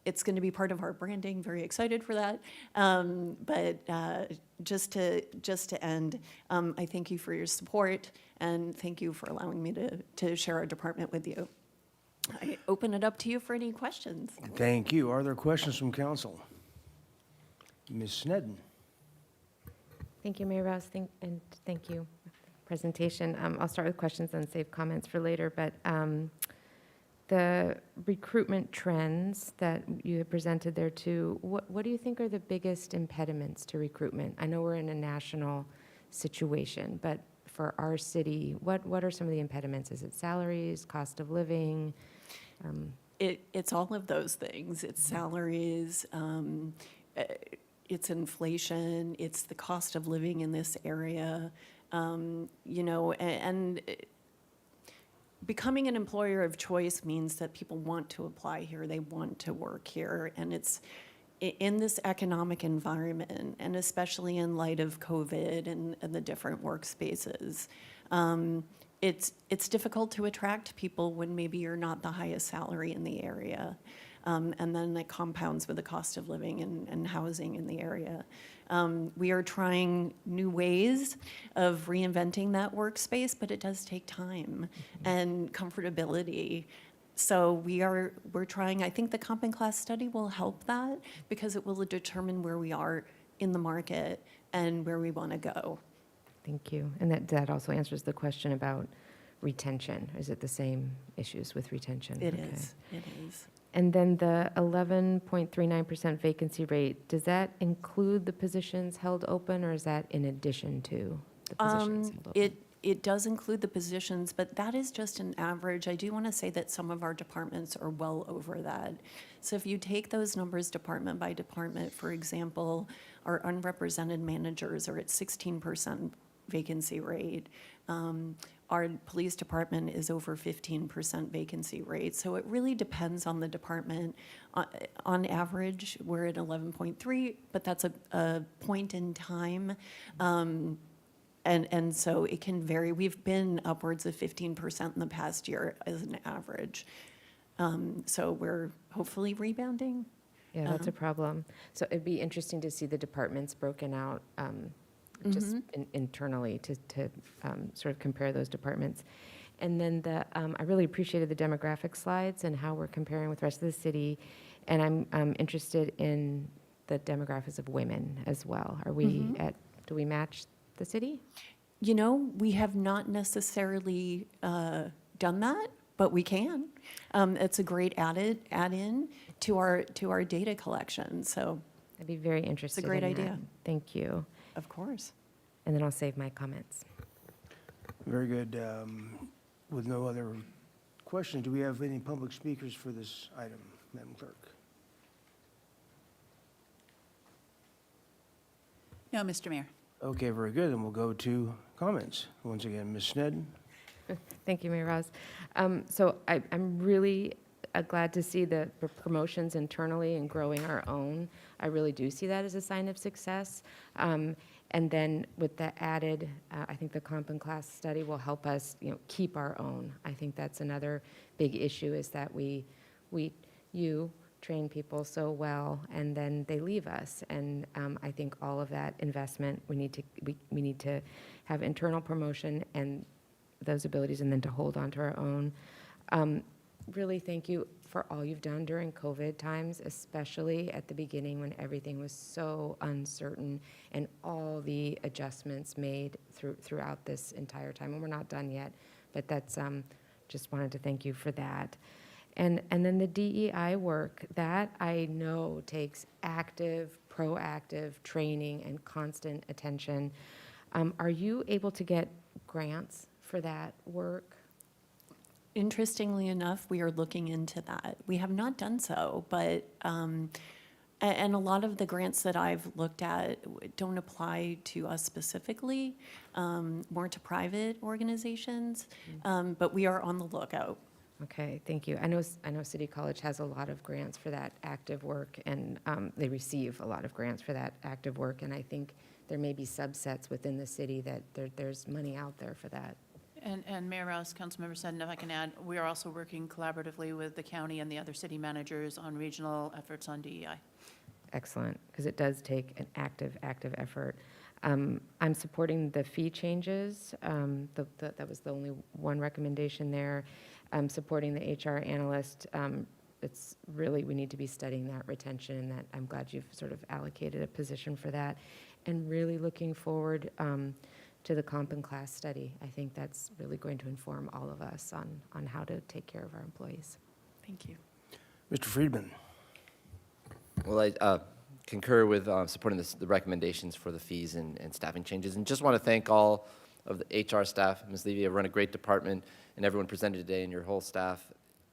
It's going to be part of our branding, very excited for that. But just to end, I thank you for your support and thank you for allowing me to share our department with you. I open it up to you for any questions. Thank you. Are there questions from council? Ms. Sneddon? Thank you, Mayor Rouse, and thank you for the presentation. I'll start with questions and save comments for later, but the recruitment trends that you have presented there too, what do you think are the biggest impediments to recruitment? I know we're in a national situation, but for our city, what are some of the impediments? Is it salaries, cost of living? It's all of those things. It's salaries, it's inflation, it's the cost of living in this area, you know, and becoming an employer of choice means that people want to apply here, they want to work here, and it's in this economic environment, and especially in light of COVID and the different workspaces, it's difficult to attract people when maybe you're not the highest salary in the area. And then it compounds with the cost of living and housing in the area. We are trying new ways of reinventing that workspace, but it does take time and comfortability. So we're trying, I think the Comp and Class study will help that because it will determine where we are in the market and where we want to go. Thank you. And that also answers the question about retention. Is it the same issues with retention? It is. And then the 11.39% vacancy rate, does that include the positions held open, or is that in addition to the positions held open? It does include the positions, but that is just an average. I do want to say that some of our departments are well over that. So if you take those numbers department by department, for example, our unrepresented managers are at 16% vacancy rate. Our police department is over 15% vacancy rate. So it really depends on the department. On average, we're at 11.3, but that's a point in time. And so it can vary. We've been upwards of 15% in the past year as an average. So we're hopefully rebounding. Yeah, that's a problem. So it'd be interesting to see the departments broken out just internally to sort of compare those departments. And then I really appreciated the demographic slides and how we're comparing with the rest of the city. And I'm interested in the demographics of women as well. Are we do we match the city? You know, we have not necessarily done that, but we can. It's a great add-in to our data collection, so I'd be very interested great in that. idea. Thank you. of course. And then I'll save my comments. Very good. With no other questions, do we have any public speakers for this item, Madam Clerk? No, Mr. Mayor. Okay, very good. And we'll go to comments. Once again, Ms. Sneddon. Thank you, Mayor Rouse. So I'm really glad to see the promotions internally and growing our own. I really do see that as a sign of success. And then with the added, I think the comp and class study will help us, keep our own. I think that's another big issue is that you train people so well and then they leave us. And I think all of that investment, we need to have internal promotion and those abilities and then to hold on to our own. Really thank you for all you've done during COVID times, especially at the beginning when everything was so uncertain and all the adjustments made throughout this entire time. And we're not done yet, but that's, just wanted to thank you for that. And then the DEI work, that I know takes active, proactive training and constant attention. Are you able to get grants for that work? Interestingly enough, we are looking into that. We have not done so, but, and a lot of the grants that I've looked at don't apply to us specifically, more to private organizations, but we are on the lookout. Okay, thank you. I know City College has a lot of grants for that active work, and they receive a lot of grants for that active work, and I think there may be subsets within the city that there's money out there for that. And Mayor Rouse, Councilmember Sutton, if I can add, we are also working collaboratively with the county and the other city managers on regional efforts on DEI. Excellent, because it does take an active effort. I'm supporting the fee changes. That was the only one recommendation there. I'm supporting the HR analyst. It's really, we need to be studying that retention, and that I'm glad you've sort of allocated a position for that. And really looking forward to the comp and class study. I think that's really going to inform all of us on how to take care of our employees. Thank you. Mr. Friedman. Well, I concur with supporting the recommendations for the fees and staffing changes, and just want to thank all of the HR staff. Ms. Levy, you run a great department, and everyone presented today and your whole staff.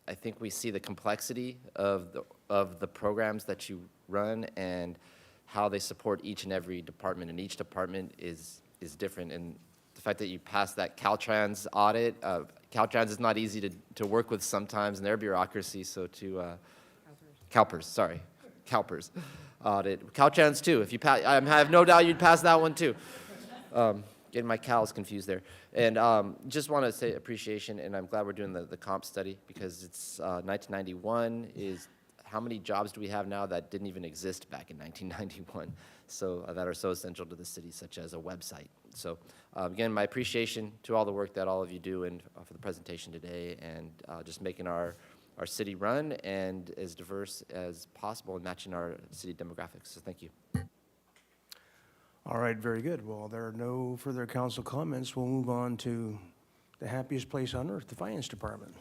I think we see the complexity of the programs that you run and how they support each and every department, and each department is different. And the fact that you passed that Caltrans audit, Caltrans is not easy to work with sometimes in their bureaucracy, so to CalPERS audit. Caltrans too, if you pass, I have no doubt you'd pass that one too. Getting my cows confused there. And just want to say appreciation, and I'm glad we're doing the comp study, because it's 1991 is, how many jobs do we have now that didn't even exist back in 1991? So that are so essential to the city, such as a website. So again, my appreciation to all the work that all of you do, and for the presentation today, and just making our city run and as diverse as possible and matching our city demographics. So thank you. All right, very good. Well, there are no further council comments. We'll move on to the happiest place on earth, the Finance Department.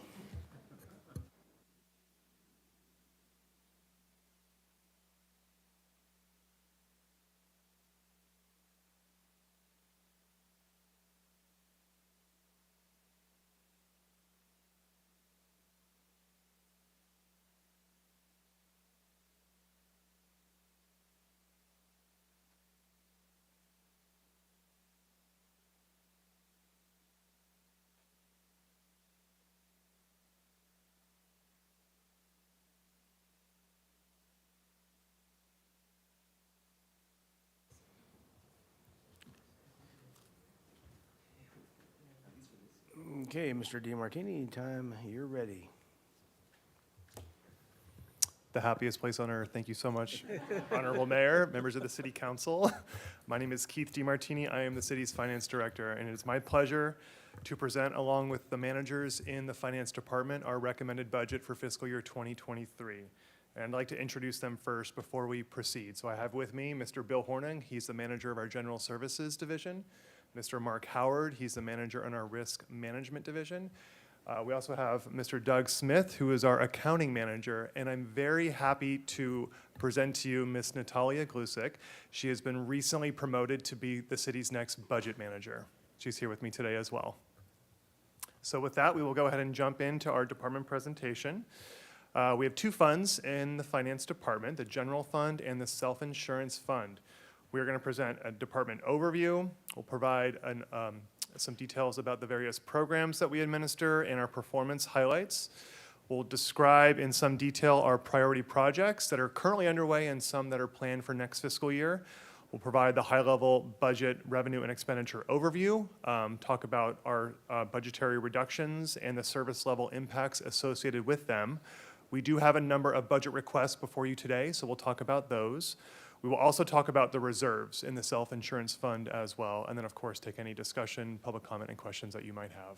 Okay, Mr. DeMartini, time you're ready. the happiest place on earth. Thank you so much, Honorable Mayor, members of the City Council. My name is Keith DeMartini. I am the city's finance director, and it is my pleasure to present, along with the managers in the finance department, our recommended budget for fiscal year 2023. And I'd like to introduce them first before we proceed. So I have with me Mr. Bill Horning. He's the manager of our General Services Division. Mr. Mark Howard, he's the manager in our Risk Management Division. We also have Mr. Doug Smith, who is our accounting manager, and I'm very happy to present to you Ms. Natalia Glusik. She has been recently promoted to be the city's next budget manager. She's here with me today as well. So with that, we will go ahead and jump into our department presentation. We have two funds in the finance department, the general fund and the self-insurance fund. We are going to present a department overview. We'll provide some details about the various programs that we administer and our performance highlights. We'll describe in some detail our priority projects that are currently underway and some that are planned for next fiscal year. We'll provide the high-level budget, revenue, and expenditure overview, talk about our budgetary reductions and the service level impacts associated with them. We do have a number of budget requests before you today, so we'll talk about those. We will also talk about the reserves in the self-insurance fund as well, and then, of course, take any discussion, public comment, and questions that you might have.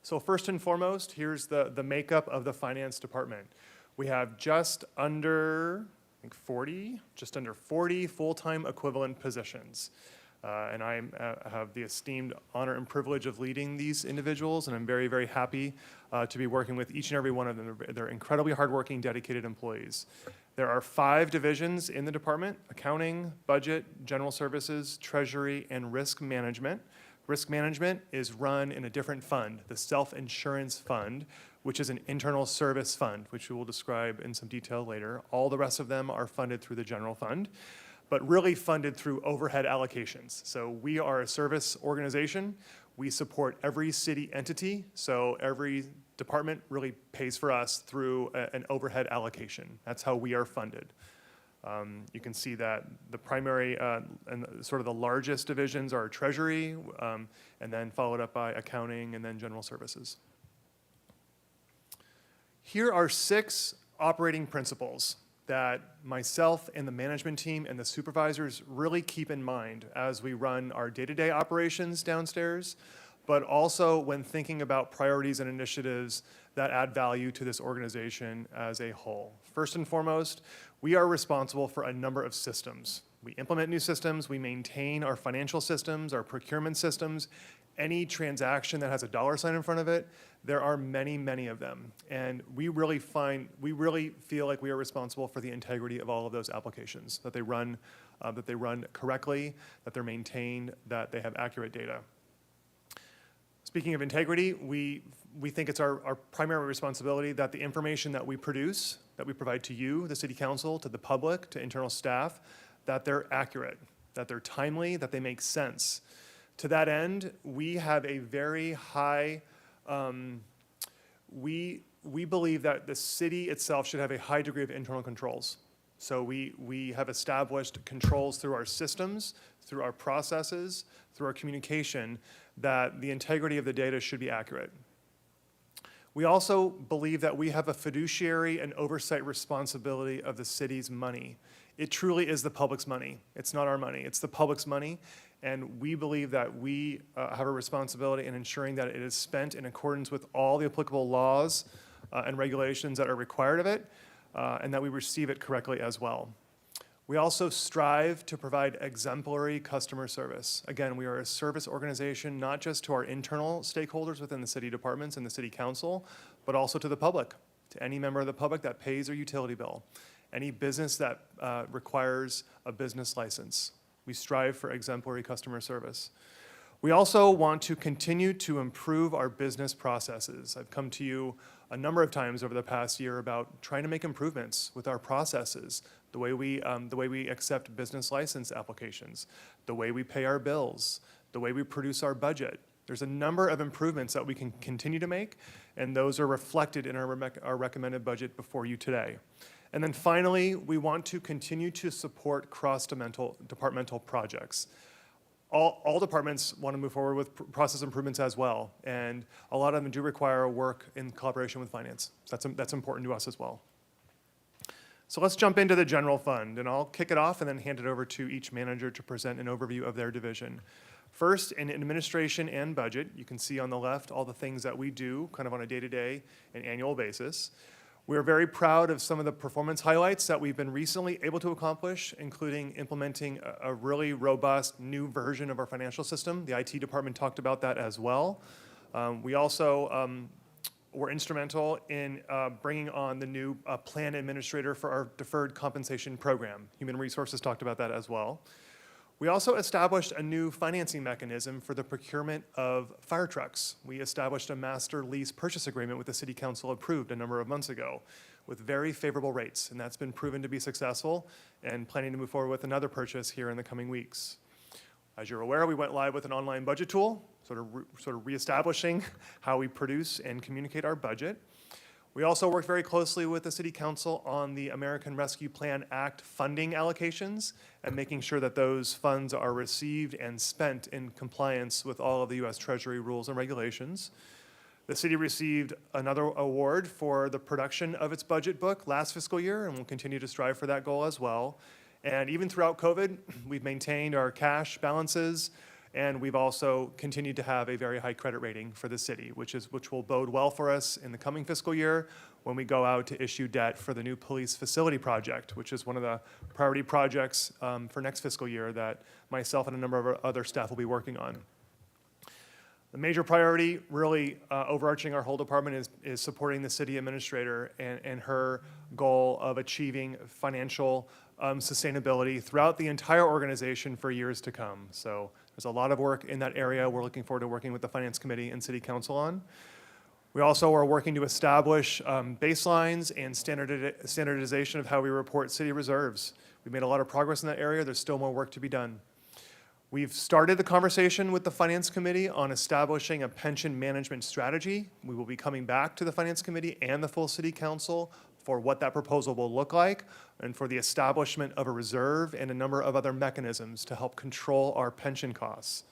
So first and foremost, here's the makeup of the finance department. We have just under 40 full-time equivalent positions. And I have the esteemed honor and privilege of leading these individuals, and I'm very, very happy to be working with each and every one of them. They're incredibly hardworking, dedicated employees. There are 5 divisions in the department: accounting, budget, general services, treasury, and risk management. Risk management is run in a different fund, the self-insurance fund, which is an internal service fund, which we will describe in some detail later. All the rest of them are funded through the general fund, but really funded through overhead allocations. So we are a service organization. We support every city entity, so every department really pays for us through an overhead allocation. That's how we are funded. You can see that the primary and sort of the largest divisions are treasury, and then followed up by accounting and then general services. Here are 6 operating principles that myself and the management team and the supervisors really keep in mind as we run our day-to-day operations downstairs, but also when thinking about priorities and initiatives that add value to this organization as a whole. First and foremost, we are responsible for a number of systems. We implement new systems, we maintain our financial systems, our procurement systems. Any transaction that has a dollar sign in front of it, there are many, many of them. And we really feel like we are responsible for the integrity of all of those applications, that they run correctly, that they're maintained, that they have accurate data. Speaking of integrity, we think it's our primary responsibility that the information that we produce, that we provide to you, the city council, to the public, to internal staff, that they're accurate, that they're timely, that they make sense. To that end, we have a very high, we believe that the city itself should have a high degree of internal controls. So we have established controls through our systems, through our processes, through our communication, that the integrity of the data should be accurate. We also believe that we have a fiduciary and oversight responsibility of the city's money. It truly is the public's money. It's not our money, it's the public's money. And we believe that we have a responsibility in ensuring that it is spent in accordance with all the applicable laws and regulations that are required of it, and that we receive it correctly as well. We also strive to provide exemplary customer service. Again, we are a service organization, not just to our internal stakeholders within the city departments and the city council, but also to the public, to any member of the public that pays their utility bill, any business that requires a business license. We strive for exemplary customer service. We also want to continue to improve our business processes. I've come to you a number of times over the past year about trying to make improvements with our processes, the way we accept business license applications, the way we pay our bills, the way we produce our budget. There's a number of improvements that we can continue to make, and those are reflected in our recommended budget before you today. And then finally, we want to continue to support cross-departmental projects. All departments want to move forward with process improvements as well, and a lot of them do require work in collaboration with finance. That's important to us as well. So let's jump into the general fund, and I'll kick it off and then hand it over to each manager to present an overview of their division. First, in administration and budget, you can see on the left all the things that we do kind of on a day-to-day and annual basis. We're very proud of some of the performance highlights that we've been recently able to accomplish, including implementing a really robust new version of our financial system. The IT department talked about that as well. We also were instrumental in bringing on the new plan administrator for our deferred compensation program. Human Resources talked about that as well. We also established a new financing mechanism for the procurement of fire trucks. We established a master lease purchase agreement with the City Council approved a number of months ago with very favorable rates, and that's been proven to be successful, and planning to move forward with another purchase here in the coming weeks. As you're aware, we went live with an online budget tool, sort of reestablishing how we produce and communicate our budget. We also worked very closely with the City Council on the American Rescue Plan Act funding allocations and making sure that those funds are received and spent in compliance with all of the U.S. Treasury rules and regulations. The city received another award for the production of its budget book last fiscal year, and we'll continue to strive for that goal as well. And even throughout COVID, we've maintained our cash balances, and we've also continued to have a very high credit rating for the city, which will bode well for us in the coming fiscal year when we go out to issue debt for the new police facility project, which is one of the priority projects for next fiscal year that myself and a number of our other staff will be working on. The major priority, really overarching our whole department, is supporting the city administrator and her goal of achieving financial sustainability throughout the entire organization for years to come. So there's a lot of work in that area we're looking forward to working with the Finance Committee and City Council on. We also are working to establish baselines and standardization of how we report city reserves. We've made a lot of progress in that area. There's still more work to be done. We've started the conversation with the Finance Committee on establishing a pension management strategy. We will be coming back to the Finance Committee and the full City Council for what that proposal will look like and for the establishment of a reserve and a number of other mechanisms to help control our pension costs.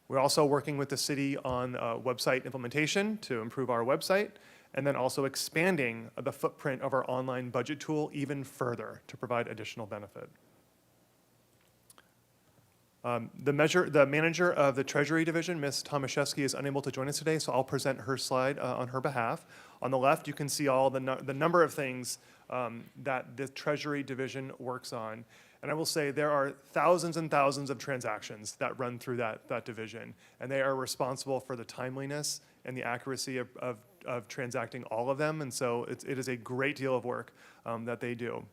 We're also working with the city on website implementation to improve our website, and then also expanding the footprint of our online budget tool even further to provide additional benefit. The manager of the Treasury Division, Ms. Tomaszewski, is unable to join us today, so I'll present her slide on her behalf. On the left, you can see all the number of things that the Treasury Division works on. And I will say there are thousands and thousands of transactions that run through that division, and they are responsible for the timeliness and the accuracy of transacting all of them. And so it is a great deal of work that they do.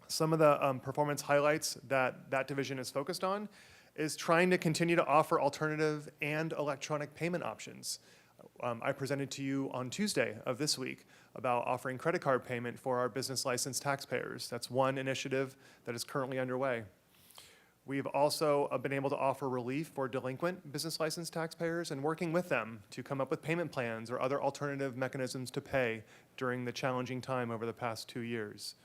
Some of the performance highlights that division is focused on is trying to continue to offer alternative and electronic payment options. I presented to you on Tuesday of this week about offering credit card payment for our business licensed taxpayers. That's one initiative that is currently underway. We've also been able to offer relief for delinquent business licensed taxpayers and working with them to come up with payment plans or other alternative mechanisms to pay during the challenging time over the past 2 years.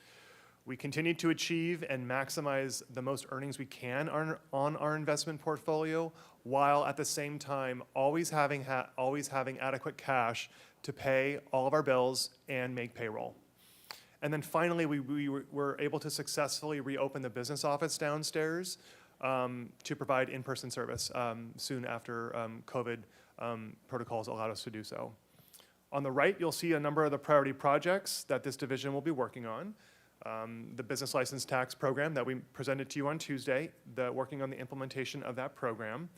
We continue to achieve and maximize the most earnings we can on our investment portfolio, while at the same time always having adequate cash to pay all of our bills and make payroll. And then finally, we were able to successfully reopen the business office downstairs to provide in-person service soon after COVID protocols allowed us to do so. On the right, you'll see a number of the priority projects that this division will be working on. The business license tax program that we presented to you on Tuesday, working on the implementation of that program.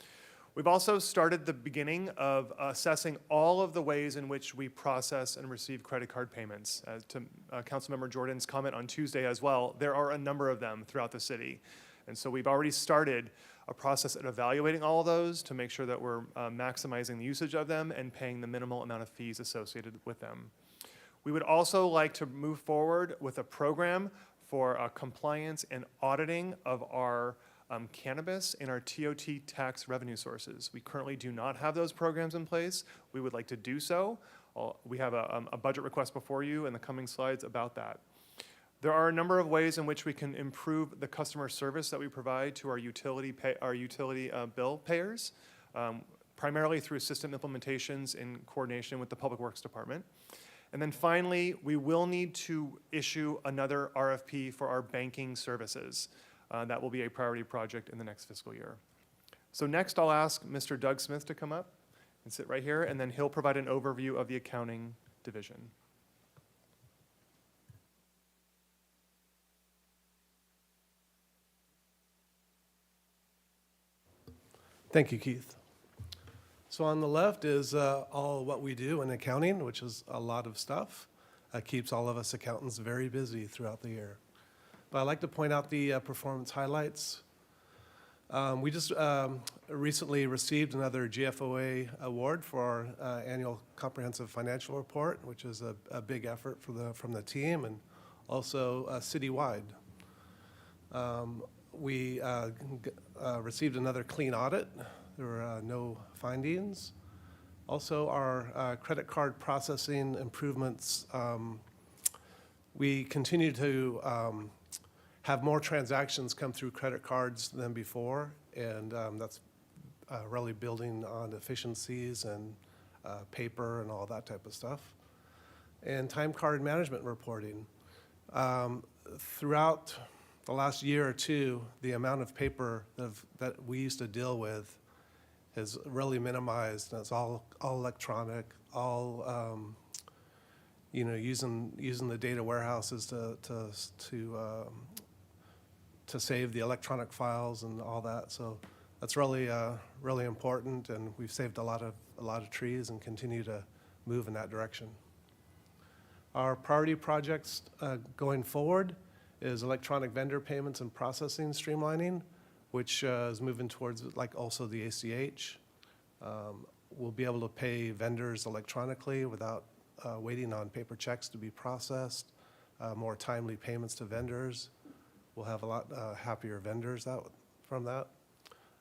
We've also started the beginning of assessing all of the ways in which we process and receive credit card payments. As to Councilmember Jordan's comment on Tuesday as well, there are a number of them throughout the city. And so we've already started a process at evaluating all of those to make sure that we're maximizing the usage of them and paying the minimal amount of fees associated with them. We would also like to move forward with a program for compliance and auditing of our cannabis and our TOT tax revenue sources. We currently do not have those programs in place. We would like to do so. We have a budget request before you in the coming slides about that. There are a number of ways in which we can improve the customer service that we provide to our utility bill payers, primarily through system implementations in coordination with the Public Works Department. And then finally, we will need to issue another RFP for our banking services. That will be a priority project in the next fiscal year. So next, I'll ask Mr. Doug Smith to come up and sit right here, and then he'll provide an overview of the accounting division. Thank you, Keith. So on the left is all what we do in accounting, which is a lot of stuff. Keeps all of us accountants very busy throughout the year. But I'd like to point out the performance highlights. We just recently received another GFOA award for our annual comprehensive financial report, which is a big effort from the team and also citywide. We received another clean audit. There were no findings. Also, our credit card processing improvements, we continue to have more transactions come through credit cards than before, and that's really building on efficiencies and paper and all that type of stuff. And time card management reporting. Throughout the last year or two, the amount of paper that we used to deal with has really minimized. And it's all electronic, all using the data warehouses to save the electronic files and all that. So that's really really important, and we've saved a lot of trees and continue to move in that direction. Our priority projects going forward is electronic vendor payments and processing streamlining, which is moving towards like also the ACH. We'll be able to pay vendors electronically without waiting on paper checks to be processed, more timely payments to vendors. We'll have a lot happier vendors out from that.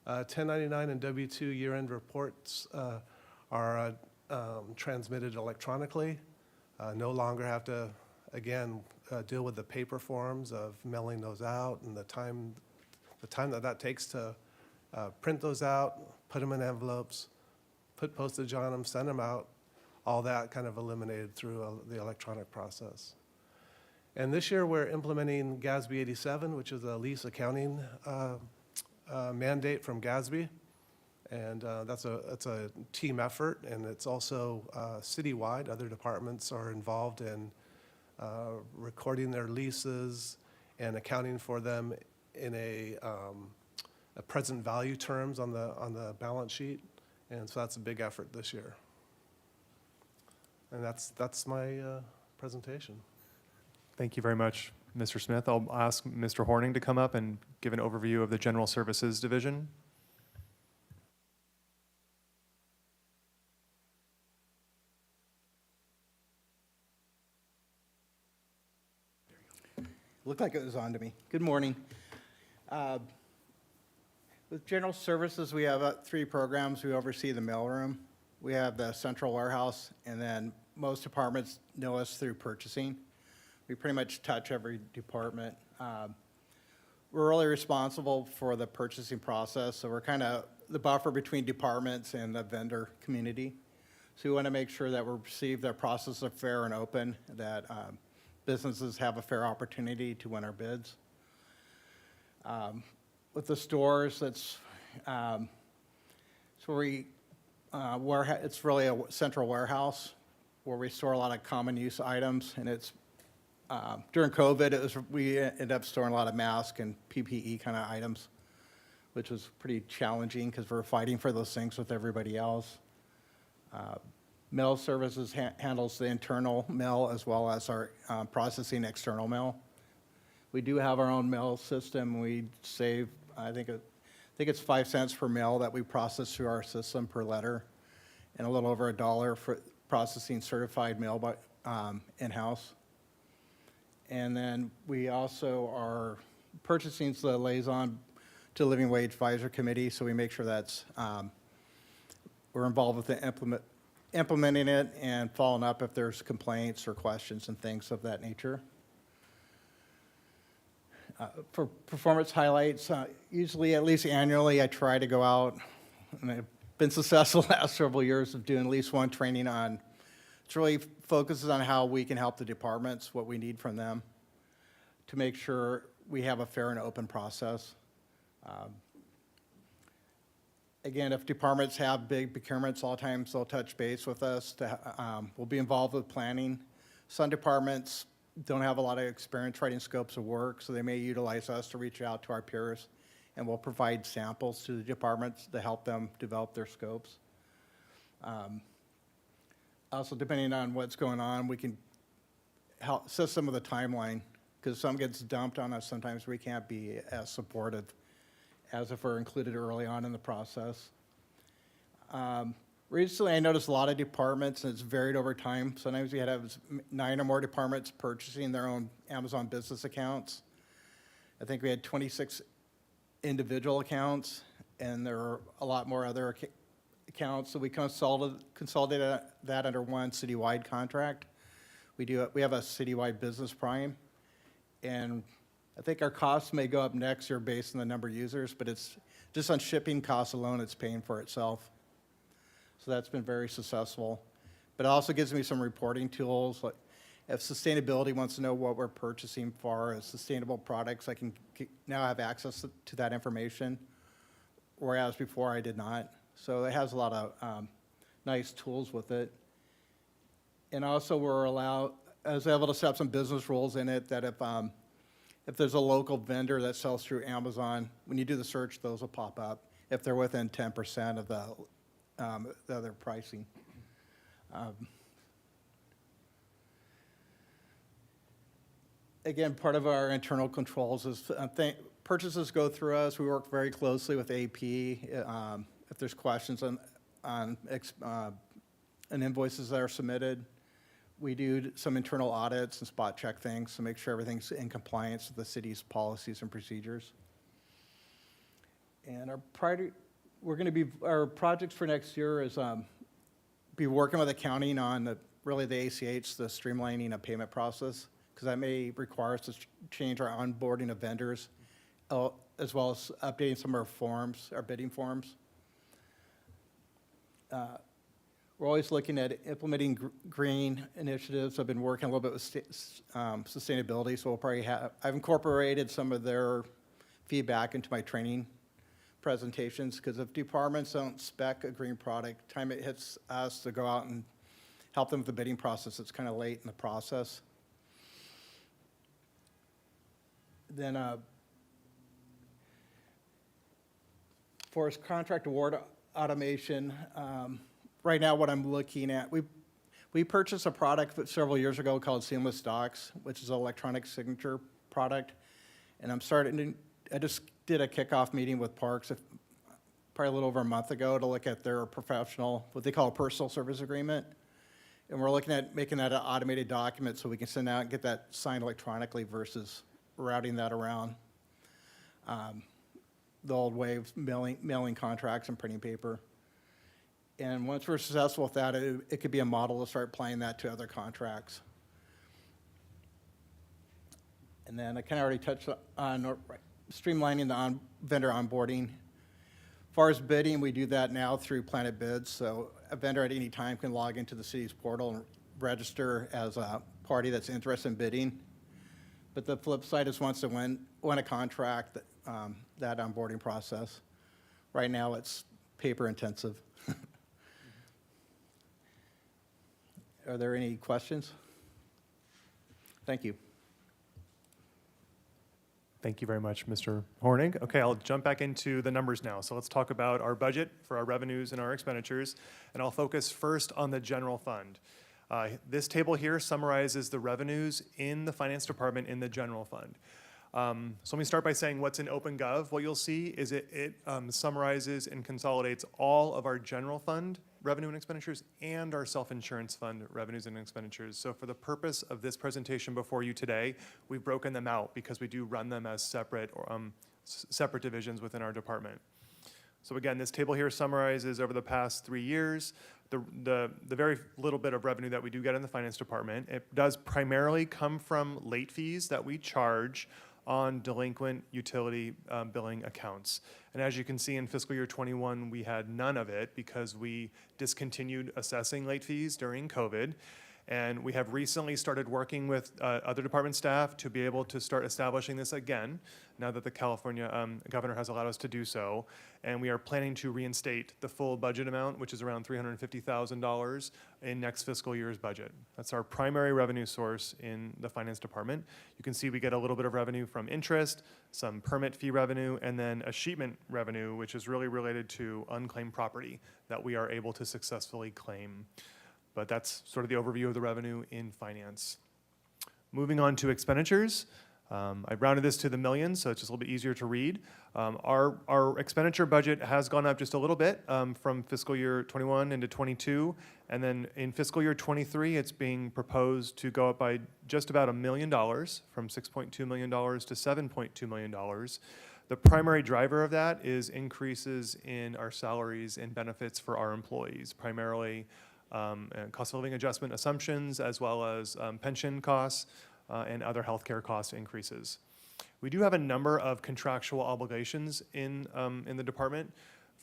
1099 and W-2 year-end reports are transmitted electronically. No longer have to, again, deal with the paper forms of mailing those out and the time that takes to print those out, put them in envelopes, put postage on them, send them out. All that kind of eliminated through the electronic process. And this year we're implementing GASB 87, which is a lease accounting mandate from GASB. And it's a team effort, and it's also citywide. Other departments are involved in recording their leases and accounting for them in a present value terms on the balance sheet. And so that's a big effort this year. And that's my presentation. Thank you very much, Mr. Smith. I'll ask Mr. Horning to come up and give an overview of the General Services Division. Looked like it was on to me. Good morning. With General Services, we have 3 programs. We oversee the mailroom. We have the central warehouse, and then most departments know us through purchasing. We pretty much touch every department. We're really responsible for the purchasing process, so we're kind of the buffer between departments and the vendor community. So we want to make sure that we perceive that process is fair and open, that businesses have a fair opportunity to win our bids. With the stores, it's really a central warehouse where we store a lot of common use items, and it's during COVID, we ended up storing a lot of masks and PPE kind of items, which was pretty challenging because we're fighting for those things with everybody else. Mail services handles the internal mail as well as our processing external mail. We do have our own mail system. We save, I think it's 5 cents per mail that we process through our system per letter, and a little over $1 for processing certified mail by in-house. And then we also are purchasing the liaison to the Living Wage Advisory Committee, so we make sure that's we're involved with the implementing it and following up if there's complaints or questions and things of that nature. For performance highlights, usually at least annually, I try to go out, and I've been successful the last several years of doing at least one training on It really focuses on how we can help the departments, what we need from them, to make sure we have a fair and open process. Again, if departments have big procurements, a lot of times they'll touch base with us. We'll be involved with planning. Some departments don't have a lot of experience writing scopes of work, so they may utilize us to reach out to our peers, and we'll provide samples to the departments to help them develop their scopes. Also, depending on what's going on, we can help assist them with a timeline, because some gets dumped on us. Sometimes we can't be as supportive as if we're included early on in the process. Recently, I noticed a lot of departments, and it's varied over time. Sometimes we had to have 9 or more departments purchasing their own Amazon business accounts. I think we had 26 individual accounts, and there are a lot more other accounts. So we consolidated that under one citywide contract. We have a citywide business prime, and I think our costs may go up next year based on the number of users, but it's just on shipping costs alone, it's paying for itself. So that's been very successful. But it also gives me some reporting tools. Like if sustainability wants to know what we're purchasing for as sustainable products, I can now have access to that information, whereas before I did not. So it has a lot of nice tools with it. And also I was able to set up some business rules in it that if there's a local vendor that sells through Amazon, when you do the search, those will pop up if they're within 10% of the other pricing. Again, part of our internal controls is purchases go through us. We work very closely with AP. If there's questions on invoices that are submitted, we do some internal audits and spot check things to make sure everything's in compliance with the city's policies and procedures. And our projects for next year is be working with accounting on the ACH, the streamlining of payment process, because that may require us to change our onboarding of vendors, as well as updating some of our forms, our bidding forms. We're always looking at implementing green initiatives. I've been working a little bit with sustainability, so I've incorporated some of their feedback into my training presentations, because if departments don't spec a green product, time it hits us to go out and help them with the bidding process, it's kind of late in the process. Then for contract award automation, right now what I'm looking at, we purchased a product several years ago called Seamless Docs, which is an electronic signature product. And I just did a kickoff meeting with Parks probably a little over a month ago to look at their what they call a personal service agreement. And we're looking at making that an automated document so we can send out and get that signed electronically versus routing that around the old way of mailing contracts and printing paper. And once we're successful with that, it could be a model to start applying that to other contracts. And then I kind of already touched on streamlining the vendor onboarding. As far as bidding, we do that now through Planet Bids. So a vendor at any time can log into the city's portal and register as a party that's interested in bidding. But the flip side is once they win a contract, that onboarding process. Right now, it's paper intensive. Are there any questions? Thank you. Thank you very much, Mr. Hornig. Okay, I'll jump back into the numbers now. So let's talk about our budget for our revenues and our expenditures, and I'll focus first on the general fund. This table here summarizes the revenues in the finance department in the general fund. So let me start by saying what's in OpenGov. What you'll see is it summarizes and consolidates all of our general fund revenue and expenditures and our self-insurance fund revenues and expenditures. So for the purpose of this presentation before you today, we've broken them out because we do run them as separate divisions within our department. So again, this table here summarizes over the past 3 years the very little bit of revenue that we do get in the finance department. It does primarily come from late fees that we charge on delinquent utility billing accounts. And as you can see in fiscal year '21, we had none of it because we discontinued assessing late fees during COVID. And we have recently started working with other department staff to be able to start establishing this again, now that the California governor has allowed us to do so. And we are planning to reinstate the full budget amount, which is around $350,000 in next fiscal year's budget. That's our primary revenue source in the finance department. You can see we get a little bit of revenue from interest, some permit fee revenue, and then a sheetment revenue, which is really related to unclaimed property that we are able to successfully claim. But that's sort of the overview of the revenue in finance. Moving on to expenditures. I've rounded this to the millions, so it's just a little bit easier to read. Our expenditure budget has gone up just a little bit from fiscal year '21 into '22. And then in fiscal year '23, it's being proposed to go up by just about $1 million, from $6.2 million to $7.2 million. The primary driver of that is increases in our salaries and benefits for our employees, primarily and cost of living adjustment assumptions, as well as pension costs and other healthcare cost increases. We do have a number of contractual obligations in the department.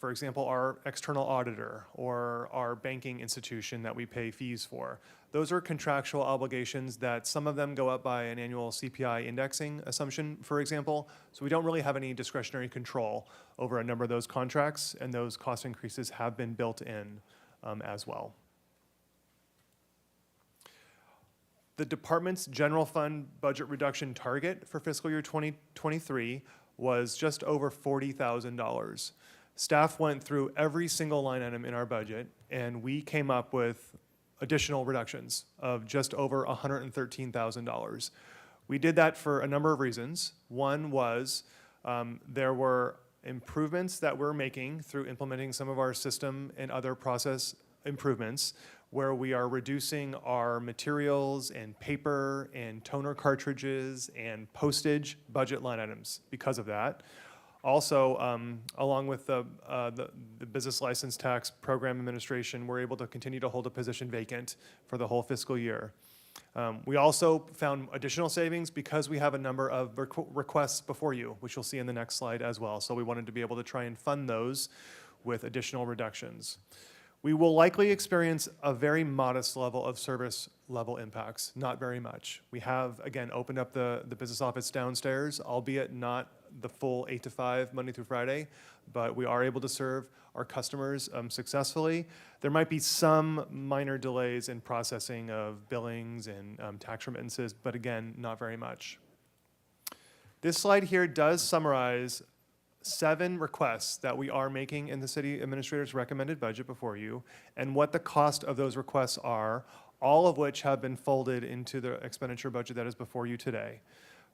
For example, our external auditor or our banking institution that we pay fees for. Those are contractual obligations that some of them go up by an annual CPI indexing assumption, for example. So we don't really have any discretionary control over a number of those contracts, and those cost increases have been built in as well. The department's general fund budget reduction target for fiscal year 2023 was just over $40,000. Staff went through every single line item in our budget, and we came up with additional reductions of just over $113,000. We did that for a number of reasons. One was there were improvements that we're making through implementing some of our system and other process improvements, where we are reducing our materials and paper and toner cartridges and postage budget line items because of that. Also, along with the business license tax program administration, we're able to continue to hold a position vacant for the whole fiscal year. We also found additional savings because we have a number of requests before you, which you'll see in the next slide as well. So we wanted to be able to try and fund those with additional reductions. We will likely experience a very modest level of service level impacts, not very much. We have, again, opened up the business office downstairs, albeit not the full 8 to 5, Monday through Friday, but we are able to serve our customers successfully. There might be some minor delays in processing of billings and tax remittances, but again, not very much. This slide here does summarize 7 requests that we are making in the city administrator's recommended budget before you, and what the cost of those requests are, all of which have been folded into the expenditure budget that is before you today.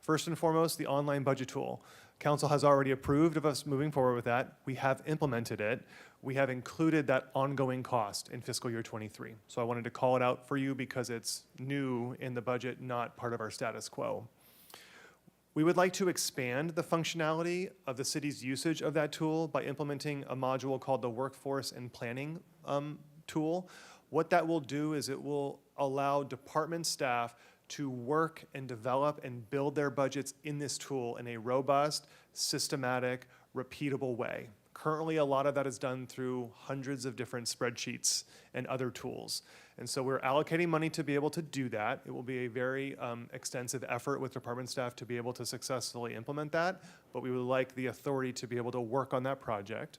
First and foremost, the online budget tool. Council has already approved of us moving forward with that. We have implemented it. We have included that ongoing cost in fiscal year '23. So I wanted to call it out for you because it's new in the budget, not part of our status quo. We would like to expand the functionality of the city's usage of that tool by implementing a module called the Workforce and Planning tool. What that will do is it will allow department staff to work and develop and build their budgets in this tool in a robust, systematic, repeatable way. Currently, a lot of that is done through hundreds of different spreadsheets and other tools. And so we're allocating money to be able to do that. It will be a very extensive effort with department staff to be able to successfully implement that, but we would like the authority to be able to work on that project.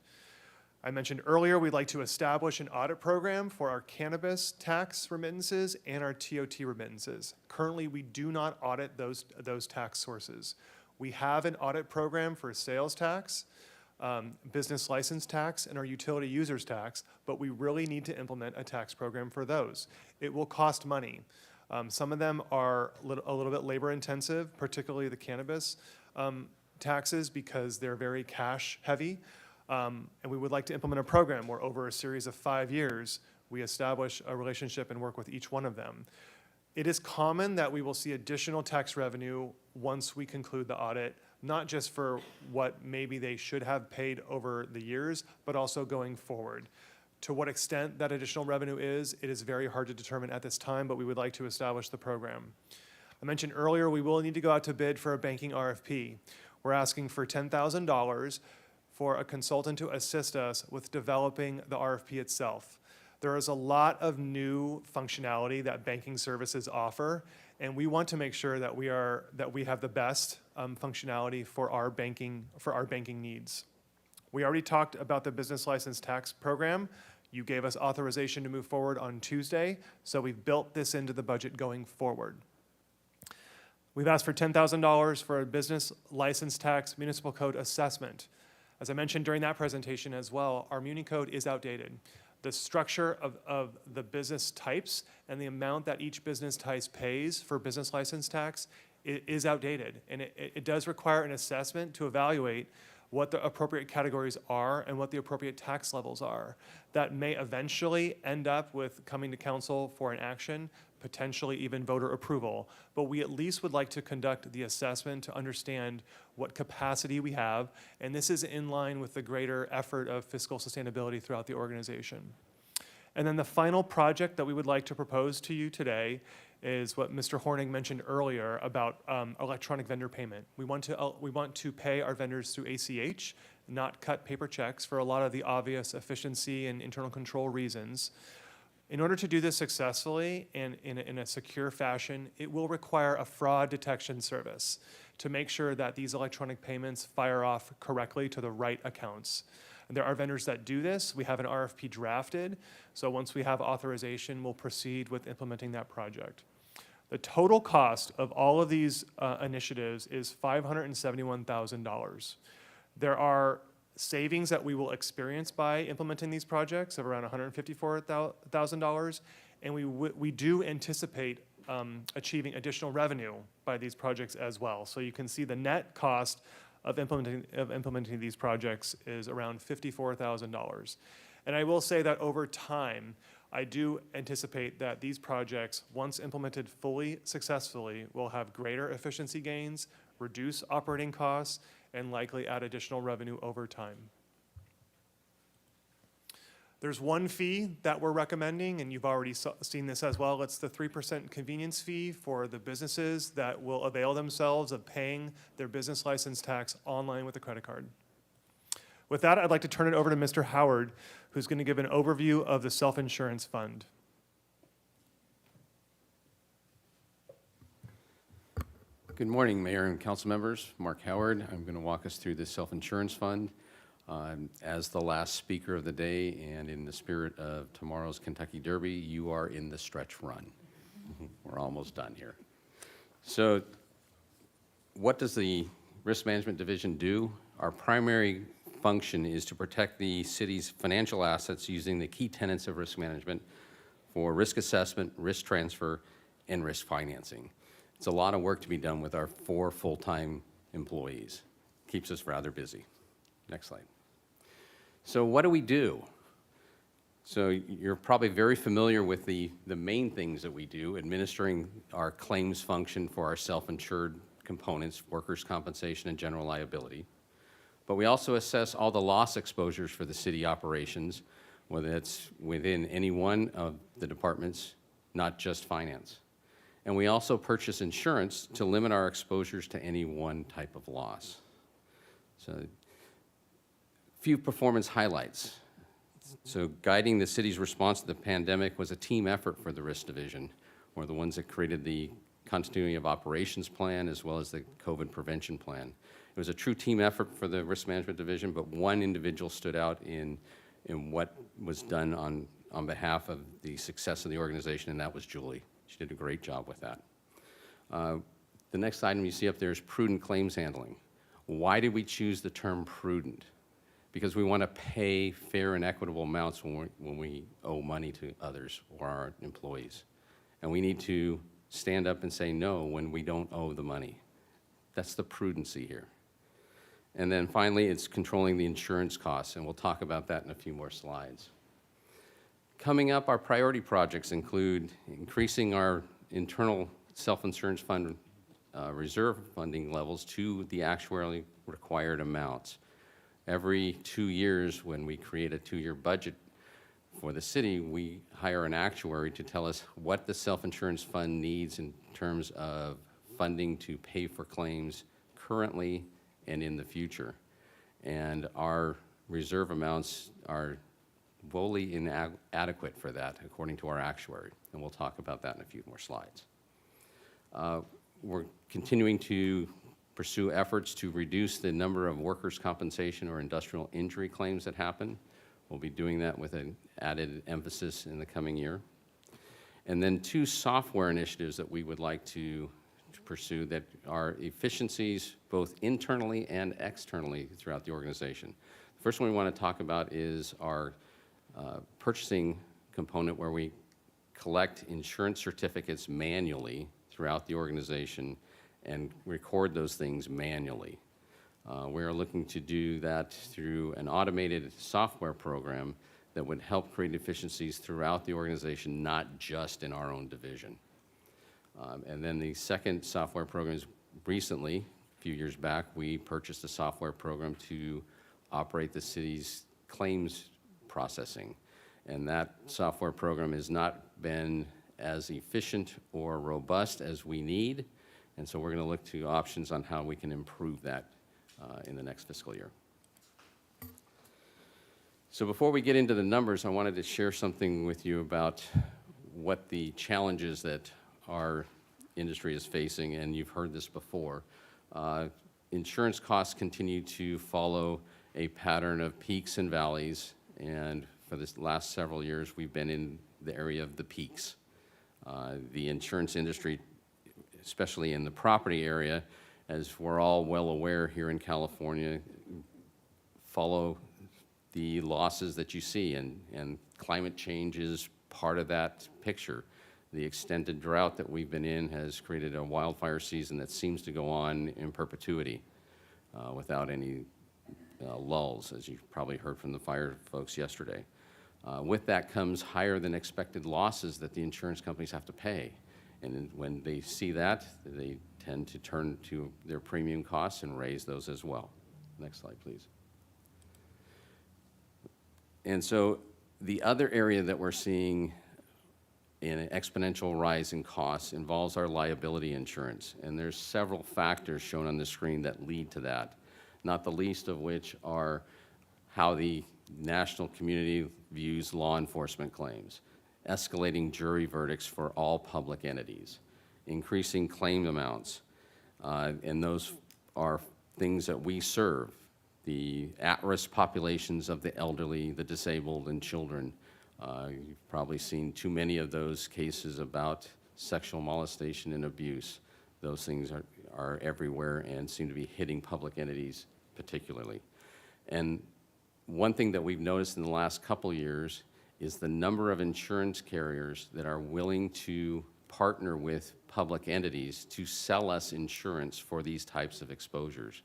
I mentioned earlier, we'd like to establish an audit program for our cannabis tax remittances and our TOT remittances. Currently, we do not audit those tax sources. We have an audit program for sales tax, business license tax, and our utility users tax, but we really need to implement a tax program for those. It will cost money. Some of them are a little bit labor intensive, particularly the cannabis taxes, because they're very cash heavy. And we would like to implement a program where over a series of 5 years, we establish a relationship and work with each one of them. It is common that we will see additional tax revenue once we conclude the audit, not just for what maybe they should have paid over the years, but also going forward. To what extent that additional revenue is, it is very hard to determine at this time, but we would like to establish the program. I mentioned earlier, we will need to go out to bid for a banking RFP. We're asking for $10,000 for a consultant to assist us with developing the RFP itself. There is a lot of new functionality that banking services offer, and we want to make sure that we have the best functionality for our banking needs. We already talked about the business license tax program. You gave us authorization to move forward on Tuesday, so we've built this into the budget going forward. We've asked for $10,000 for a business license tax municipal code assessment. As I mentioned during that presentation as well, our Muni code is outdated. The structure of the business types and the amount that each business type pays for business license tax is outdated. And it does require an assessment to evaluate what the appropriate categories are and what the appropriate tax levels are. That may eventually end up with coming to council for an action, potentially even voter approval. But we at least would like to conduct the assessment to understand what capacity we have, and this is in line with the greater effort of fiscal sustainability throughout the organization. And then the final project that we would like to propose to you today is what Mr. Horning mentioned earlier about electronic vendor payment. We want to pay our vendors through ACH, not cut paper checks for a lot of the obvious efficiency and internal control reasons. In order to do this successfully and in a secure fashion, it will require a fraud detection service to make sure that these electronic payments fire off correctly to the right accounts. And there are vendors that do this. We have an RFP drafted, so once we have authorization, we'll proceed with implementing that project. The total cost of all of these initiatives is $571,000. There are savings that we will experience by implementing these projects of around $154,000, and we do anticipate achieving additional revenue by these projects as well. So you can see the net cost of implementing these projects is around $54,000. And I will say that over time, I do anticipate that these projects, once implemented fully successfully, will have greater efficiency gains, reduce operating costs, and likely add additional revenue over time. There's one fee that we're recommending, and you've already seen this as well. It's the 3% convenience fee for the businesses that will avail themselves of paying their business license tax online with a credit card. With that, I'd like to turn it over to Mr. Howard, who's going to give an overview of the self-insurance fund. Good morning, Mayor and council members. Mark Howard. I'm going to walk us through the self-insurance fund. As the last speaker of the day, and in the spirit of tomorrow's Kentucky Derby, you are in the stretch run. We're almost done here. So what does the Risk Management Division do? Our primary function is to protect the city's financial assets using the key tenets of risk management for risk assessment, risk transfer, and risk financing. It's a lot of work to be done with our 4 full-time employees. Keeps us rather busy. Next slide. So what do we do? So you're probably very familiar with the main things that we do, administering our claims function for our self-insured components, workers' compensation and general liability. But we also assess all the loss exposures for the city operations, whether it's within any one of the departments, not just finance. And we also purchase insurance to limit our exposures to any one type of loss. So a few performance highlights. So guiding the city's response to the pandemic was a team effort for the Risk Division. We're the ones that created the Continuity of Operations Plan as well as the COVID Prevention Plan. It was a true team effort for the Risk Management Division, but one individual stood out in what was done on behalf of the success of the organization, and that was Julie. She did a great job with that. The next item you see up there is prudent claims handling. Why did we choose the term prudent? Because we want to pay fair and equitable amounts when we owe money to others or our employees. And we need to stand up and say no when we don't owe the money. That's the prudency here. And then finally, it's controlling the insurance costs, and we'll talk about that in a few more slides. Coming up, our priority projects include increasing our internal self-insurance fund reserve funding levels to the actuarially required amounts. Every 2 years, when we create a 2-year budget for the city, we hire an actuary to tell us what the self-insurance fund needs in terms of funding to pay for claims currently and in the future. And our reserve amounts are wholly inadequate for that, according to our actuary. And we'll talk about that in a few more slides. We're continuing to pursue efforts to reduce the number of workers' compensation or industrial injury claims that happen. We'll be doing that with an added emphasis in the coming year. And then 2 software initiatives that we would like to pursue that are efficiencies both internally and externally throughout the organization. The first one we want to talk about is our purchasing component, where we collect insurance certificates manually throughout the organization and record those things manually. We are looking to do that through an automated software program that would help create efficiencies throughout the organization, not just in our own division. And then the second software program is recently, a few years back, we purchased a software program to operate the city's claims processing. And that software program has not been as efficient or robust as we need. And so we're going to look to options on how we can improve that in the next fiscal year. So before we get into the numbers, I wanted to share something with you about what the challenges that our industry is facing, and you've heard this before. Insurance costs continue to follow a pattern of peaks and valleys, and for this last several years, we've been in the area of the peaks. The insurance industry, especially in the property area, as we're all well aware here in California, follow the losses that you see, and climate change is part of that picture. The extended drought that we've been in has created a wildfire season that seems to go on in perpetuity without any lulls, as you probably heard from the fire folks yesterday. With that comes higher than expected losses that the insurance companies have to pay. And when they see that, they tend to turn to their premium costs and raise those as well. Next slide, please. And so the other area that we're seeing an exponential rise in costs involves our liability insurance. And there's several factors shown on the screen that lead to that, not the least of which are how the national community views law enforcement claims, escalating jury verdicts for all public entities, increasing claim amounts, and those are things that we serve, the at-risk populations of the elderly, the disabled, and children. You've probably seen too many of those cases about sexual molestation and abuse. Those things are everywhere and seem to be hitting public entities particularly. And one thing that we've noticed in the last couple years is the number of insurance carriers that are willing to partner with public entities to sell us insurance for these types of exposures.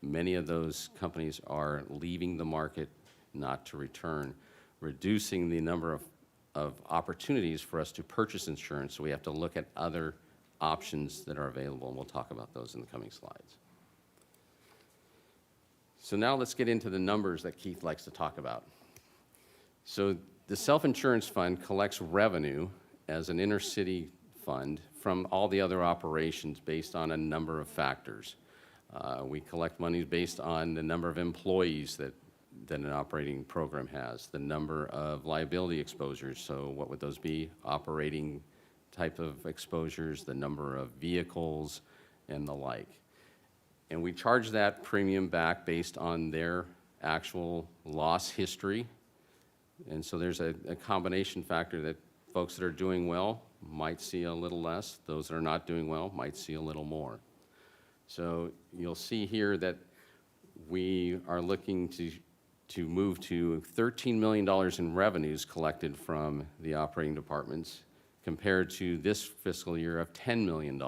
Many of those companies are leaving the market not to return, reducing the number of opportunities for us to purchase insurance, so we have to look at other options that are available, and we'll talk about those in the coming slides. So now let's get into the numbers that Keith likes to talk about. So the self-insurance fund collects revenue as an intercity fund from all the other operations based on a number of factors. We collect money based on the number of employees that an operating program has, the number of liability exposures. So what would those be? Operating type of exposures, the number of vehicles, and the like. And we charge that premium back based on their actual loss history. And so there's a combination factor that folks that are doing well might see a little less. Those that are not doing well might see a little more. So you'll see here that we are looking to move to $13 million in revenues collected from the operating departments compared to this fiscal year of $10 million.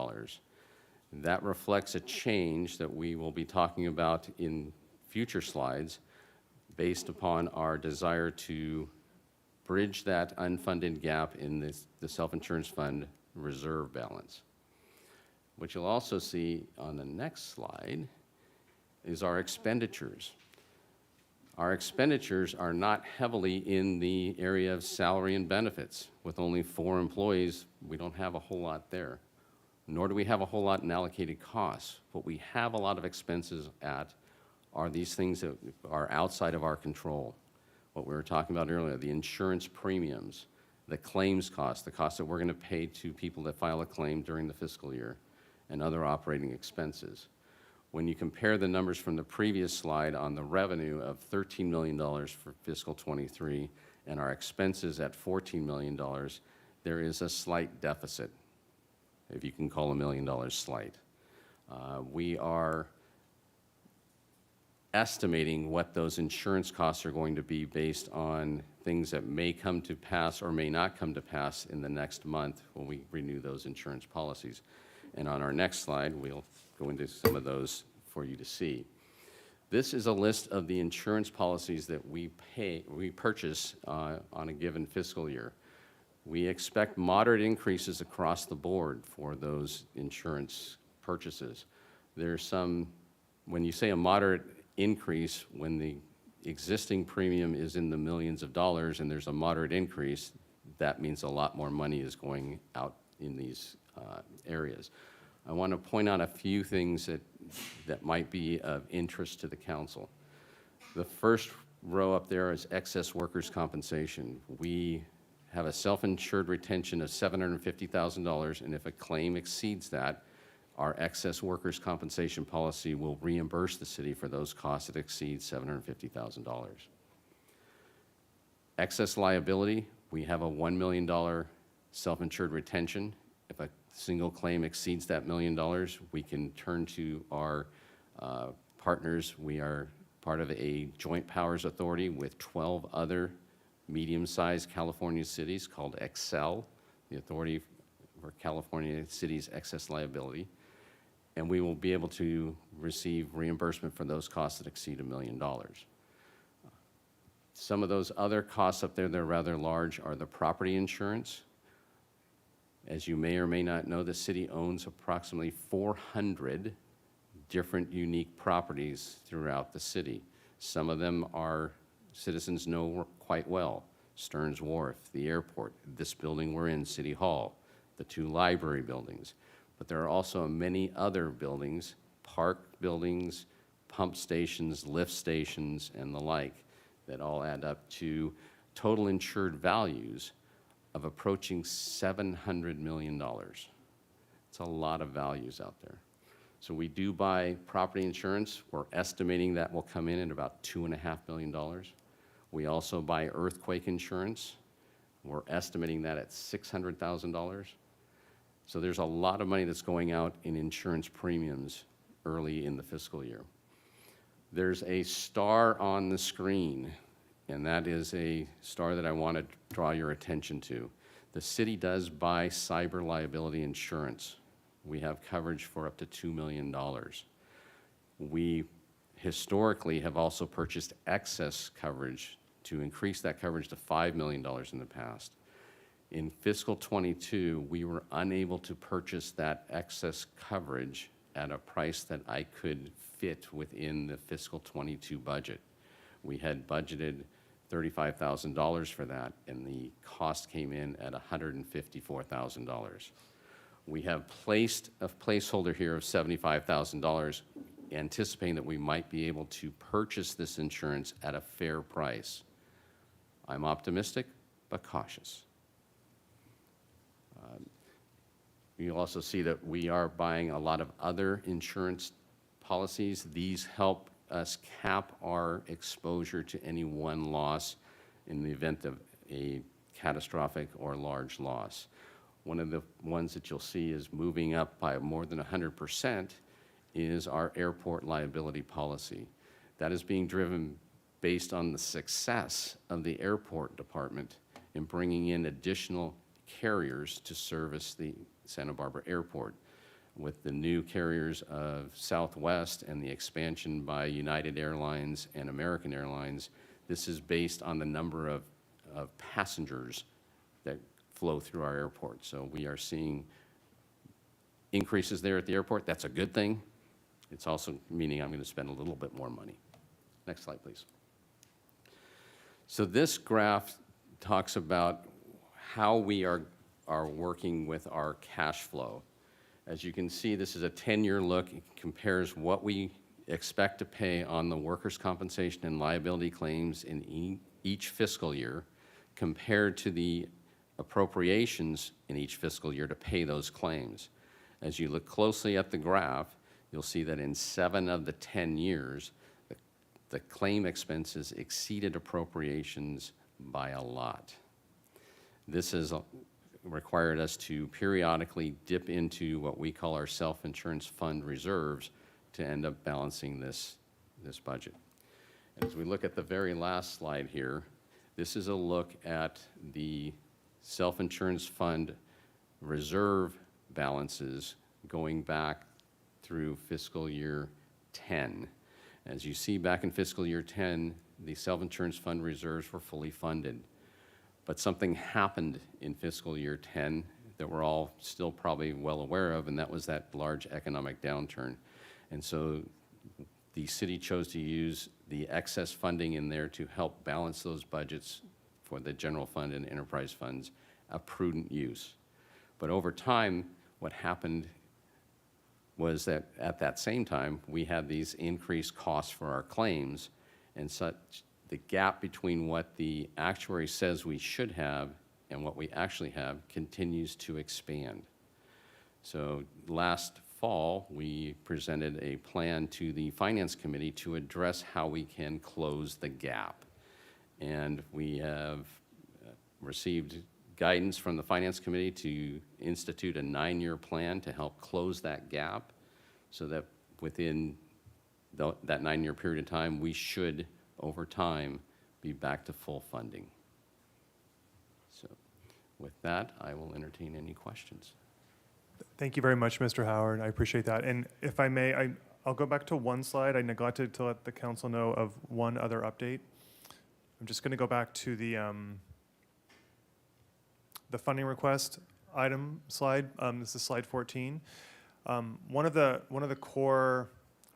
That reflects a change that we will be talking about in future slides based upon our desire to bridge that unfunded gap in the self-insurance fund reserve balance. What you'll also see on the next slide is our expenditures. Our expenditures are not heavily in the area of salary and benefits. With only 4 employees, we don't have a whole lot there. nor do we have a whole lot in allocated costs. What we have a lot of expenses at are these things that are outside of our control. What we were talking about earlier, the insurance premiums, the claims costs, the costs that we're going to pay to people that file a claim during the fiscal year, and other operating expenses. When you compare the numbers from the previous slide on the revenue of $13 million for fiscal '23 and our expenses at $14 million, there is a slight deficit, if you can call $1 million slight. We are estimating what those insurance costs are going to be based on things that may come to pass or may not come to pass in the next month when we renew those insurance policies. And on our next slide, we'll go into some of those for you to see. This is a list of the insurance policies that we purchase on a given fiscal year. We expect moderate increases across the board for those insurance purchases. There's some, when you say a moderate increase, when the existing premium is in the millions of dollars and there's a moderate increase, that means a lot more money is going out in these areas. I want to point out a few things that might be of interest to the council. The first row up there is excess workers' compensation. We have a self-insured retention of $750,000, and if a claim exceeds that, our excess workers' compensation policy will reimburse the city for those costs that exceed $750,000. Excess liability, we have a $1 million self-insured retention. If a single claim exceeds that $1 million, we can turn to our partners. We are part of a joint powers authority with 12 other medium-sized California cities called Excel, the Authority for California Cities Excess Liability. And we will be able to receive reimbursement for those costs that exceed $1 million. Some of those other costs up there that are rather large are the property insurance. As you may or may not know, the city owns approximately 400 different unique properties throughout the city. Some of them our citizens know quite well. Stearns Wharf, the airport, this building we're in, City Hall, the 2 library buildings. But there are also many other buildings, park buildings, pump stations, lift stations, and the like, that all add up to total insured values of approaching $700 million. It's a lot of values out there. So we do buy property insurance. We're estimating that will come in at about $2.5 million. We also buy earthquake insurance. We're estimating that at $600,000. So there's a lot of money that's going out in insurance premiums early in the fiscal year. There's a star on the screen, and that is a star that I want to draw your attention to. The city does buy cyber liability insurance. We have coverage for up to $2 million. We historically have also purchased excess coverage to increase that coverage to $5 million in the past. In fiscal '22, we were unable to purchase that excess coverage at a price that I could fit within the fiscal '22 budget. We had budgeted $35,000 for that, and the cost came in at $154,000. We have placed a placeholder here of $75,000, anticipating that we might be able to purchase this insurance at a fair price. I'm optimistic, but cautious. You'll also see that we are buying a lot of other insurance policies. These help us cap our exposure to any one loss in the event of a catastrophic or large loss. One of the ones that you'll see is moving up by more than 100% is our airport liability policy. That is being driven based on the success of the airport department in bringing in additional carriers to service the Santa Barbara Airport. With the new carriers of Southwest and the expansion by United Airlines and American Airlines, this is based on the number of passengers that flow through our airport. So we are seeing increases there at the airport. That's a good thing. It's also meaning I'm going to spend a little bit more money. Next slide, please. So this graph talks about how we are working with our cash flow. As you can see, this is a 10-year look. It compares what we expect to pay on the workers' compensation and liability claims in each fiscal year compared to the appropriations in each fiscal year to pay those claims. As you look closely at the graph, you'll see that in 7 of the 10 years, the claim expenses exceeded appropriations by a lot. This has required us to periodically dip into what we call our self-insurance fund reserves to end up balancing this budget. And as we look at the very last slide here, this is a look at the self-insurance fund reserve balances going back through fiscal year 10. As you see, back in fiscal year 10, the self-insurance fund reserves were fully funded. But something happened in fiscal year 10 that we're all still probably well aware of, and that was that large economic downturn. And so the city chose to use the excess funding in there to help balance those budgets for the general fund and enterprise funds, a prudent use. But over time, what happened was that at that same time, we had these increased costs for our claims, and such the gap between what the actuary says we should have and what we actually have continues to expand. So last fall, we presented a plan to the Finance Committee to address how we can close the gap. And we have received guidance from the Finance Committee to institute a 9-year plan to help close that gap so that within that 9-year period of time, we should, over time, be back to full funding. So with that, I will entertain any questions. Thank you very much, Mr. Howard. I appreciate that. And if I may, I'll go back to one slide. I neglected to let the council know of one other update. I'm just going to go back to the funding request item slide. This is slide 14. One of the core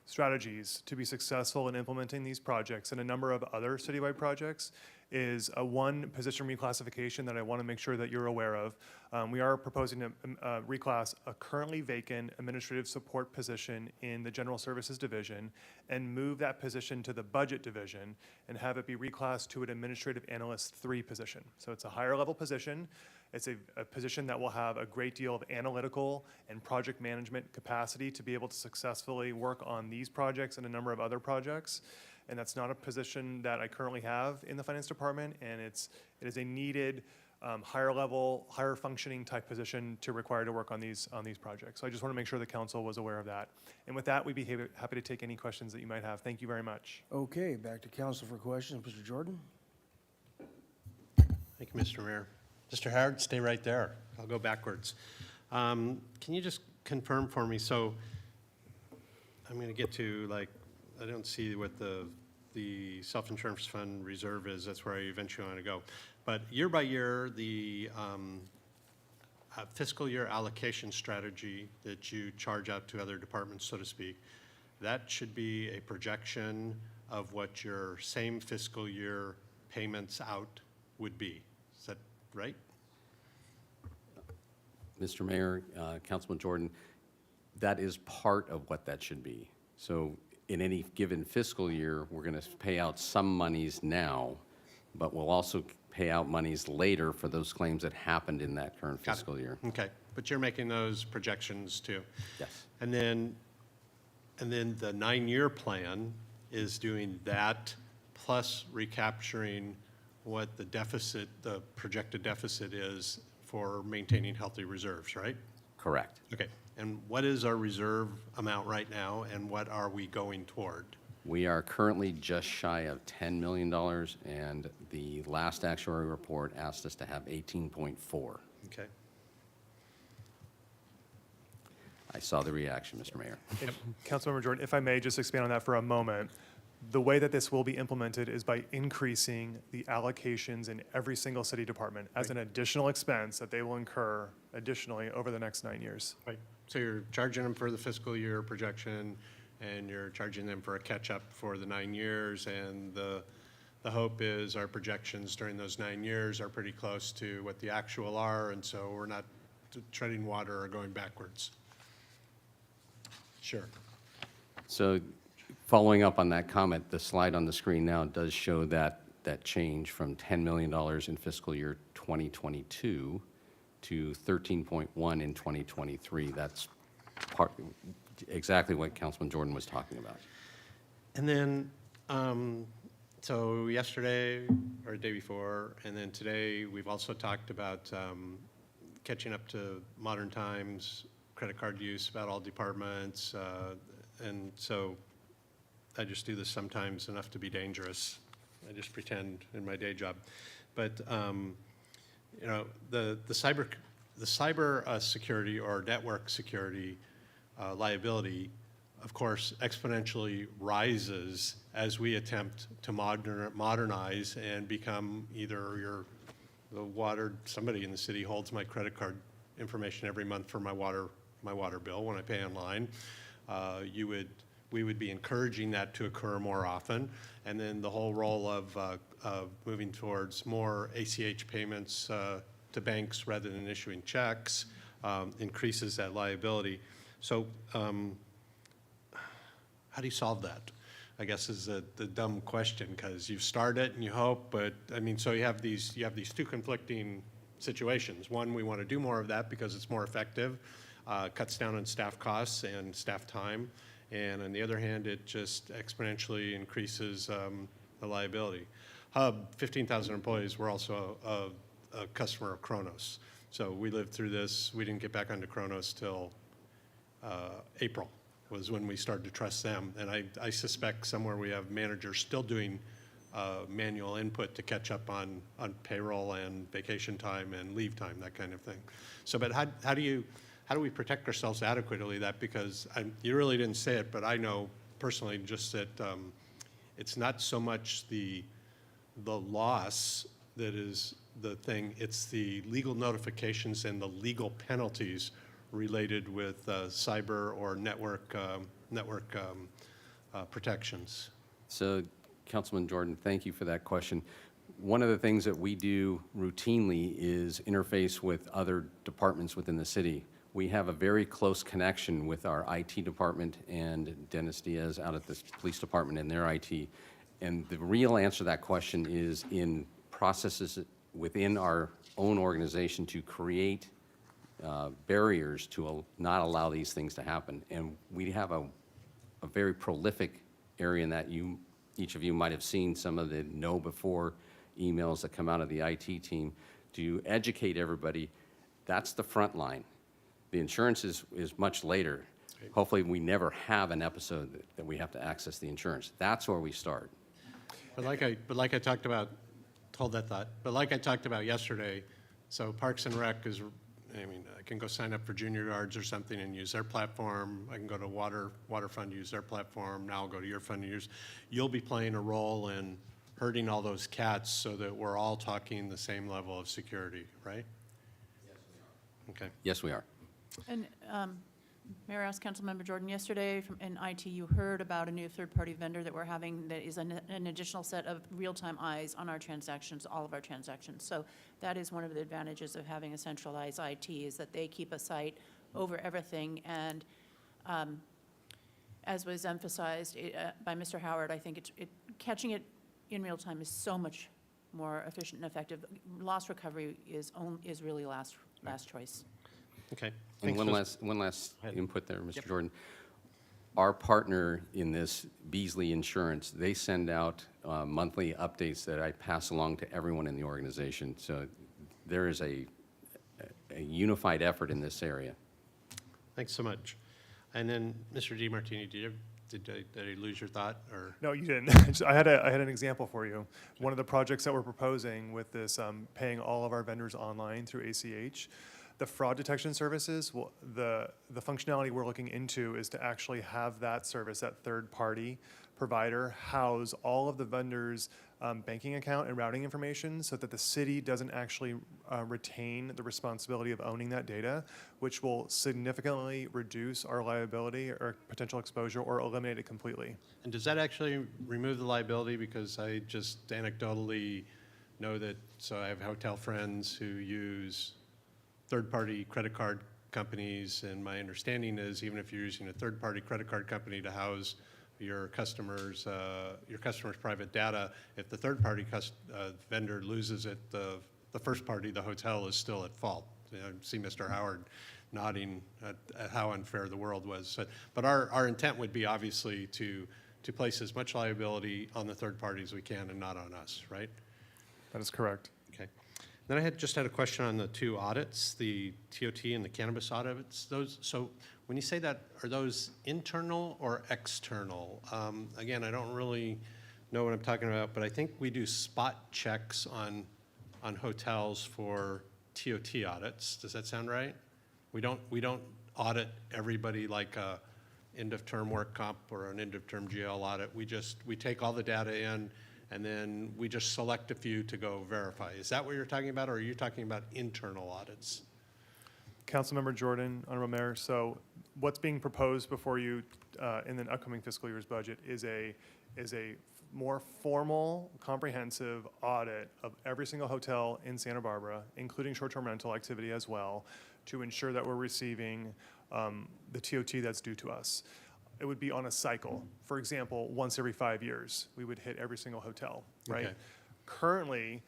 strategies to be successful in implementing these projects and a number of other citywide projects is a one position reclassification that I want to make sure that you're aware of. We are proposing to reclass a currently vacant administrative support position in the General Services Division and move that position to the Budget Division and have it be reclassed to an Administrative Analyst 3 position. So it's a higher level position. It's a position that will have a great deal of analytical and project management capacity to be able to successfully work on these projects and a number of other projects. And that's not a position that I currently have in the finance department, and it is a needed higher level, higher functioning type position to require to work on these projects. So I just want to make sure the council was aware of that. And with that, we'd be happy to take any questions that you might have. Thank you very much. Okay, back to council for questions. Mr. Jordan? Thank you, Mr. Mayor. Mr. Howard, stay right there. I'll go backwards. Can you just confirm for me? So I'm going to get to, like, I don't see what the self-insurance fund reserve is. That's where I eventually want to go. But year by year, the fiscal year allocation strategy that you charge out to other departments, so to speak, that should be a projection of what your same fiscal year payments out would be. Is that right? Mr. Mayor, Councilman Jordan, that is part of what that should be. So in any given fiscal year, we're going to pay out some monies now, but we'll also pay out monies later for those claims that happened in that current fiscal year. Okay, but you're making those projections too. Yes. And then the 9-year plan is doing that plus recapturing what the deficit, the projected deficit is for maintaining healthy reserves, right? Correct. Okay, and what is our reserve amount right now, and what are we going toward? We are currently just shy of $10 million, and the last actuary report asked us to have 18.4. Okay. I saw the reaction, Mr. Mayor. Councilmember Jordan, if I may just expand on that for a moment. The way that this will be implemented is by increasing the allocations in every single city department as an additional expense that they will incur additionally over the next 9 years. Right. So you're charging them for the fiscal year projection, and you're charging them for a catch-up for the 9 years, and the hope is our projections during those 9 years are pretty close to what the actual are, and so we're not treading water or going backwards. Sure. So following up on that comment, the slide on the screen now does show that change from $10 million in fiscal year 2022 to 13.1 in 2023. That's exactly what Councilman Jordan was talking about. And then, so yesterday or the day before, and then today, we've also talked about catching up to modern times, credit card use about all departments, and so I just do this sometimes enough to be dangerous. I just pretend in my day job. But, you know, the cyber security or network security liability, of course, exponentially rises as we attempt to modernize and become either somebody in the city holds my credit card information every month for my water bill when I pay online. We would be encouraging that to occur more often. And then the whole role of moving towards more ACH payments to banks rather than issuing checks increases that liability. So how do you solve that? I guess is the dumb question, because you start it and you hope, but I mean, so you have these two conflicting situations. One, we want to do more of that because it's more effective, cuts down on staff costs and staff time. And on the other hand, it just exponentially increases the liability. Hub, 15,000 employees, we're also a customer of Kronos. So we lived through this. We didn't get back onto Kronos till April was when we started to trust them. And I suspect somewhere we have managers still doing manual input to catch up on payroll and vacation time and leave time, that kind of thing. So, but how do we protect ourselves adequately that, because you really didn't say it, but I know personally just that it's not so much the loss that is the thing, it's the legal notifications and the legal penalties related with cyber or network protections. So, Councilman Jordan, thank you for that question. One of the things that we do routinely is interface with other departments within the city. We have a very close connection with our IT department and Dennis Diaz out at the police department and their IT. And the real answer to that question is in processes within our own organization to create barriers to not allow these things to happen. And we have a very prolific area in that each of you might have seen some of the know before emails that come out of the IT team to educate everybody. That's the front line. The insurance is much later. Hopefully we never have an episode that we have to access the insurance. That's where we start. But like I talked about, hold that thought, but like I talked about yesterday, so Parks and Rec is, I mean, I can go sign up for Junior Guards or something and use their platform. I can go to Water Fund, use their platform. Now I'll go to your fund and use. You'll be playing a role in herding all those cats so that we're all talking the same level of security, right? Yes, we are. Okay. Yes, we are. And Mayor Rouse, Councilmember Jordan, yesterday in IT, you heard about a new third-party vendor that we're having that is an additional set of real-time eyes on our transactions, all of our transactions. So that is one of the advantages of having a centralized IT, is that they keep a sight over everything. And as was emphasized by Mr. Howard, I think catching it in real time is so much more efficient and effective. Loss recovery is really last choice. Okay. And Thanks, one last input there, Mr. Jordan. Our partner in this, Beasley Insurance, they send out monthly updates that I pass along to everyone in the organization. So there is a unified effort in this area. Thanks so much. And then, Mr. DiMartini, did I lose your thought, or? No, you didn't. I had an example for you. One of the projects that we're proposing with this paying all of our vendors online through ACH, the fraud detection services, the functionality we're looking into is to actually have that service, that third-party provider, house all of the vendors' banking account and routing information so that the city doesn't actually retain the responsibility of owning that data, which will significantly reduce our liability or potential exposure or eliminate it completely. And does that actually remove the liability? Because I just anecdotally know that, so I have hotel friends who use third-party credit card companies, and my understanding is even if you're using a third-party credit card company to house your customers' private data, if the third-party vendor loses it, the first party, the hotel, is still at fault. I see Mr. Howard nodding at how unfair the world was. But our intent would be obviously to place as much liability on the third party as we can and not on us, right? That is correct. Okay. Then I just had a question on the two audits, the TOT and the cannabis audits. So when you say that, are those internal or external? Again, I don't really know what I'm talking about, but I think we do spot checks on hotels for TOT audits. Does that sound right? We don't audit everybody like a end-of-term work comp or an end-of-term GL audit. We take all the data in, and then we just select a few to go verify. Is that what you're talking about, or are you talking about internal audits? Councilmember Jordan, Honorable Mayor, so what's being proposed before you in the upcoming fiscal year's budget is a more formal, comprehensive audit of every single hotel in Santa Barbara, including short-term rental activity as well, to ensure that we're receiving the TOT that's due to us. It would be on a cycle. For example, once every 5 years, we would hit every single hotel, right? Okay. Currently,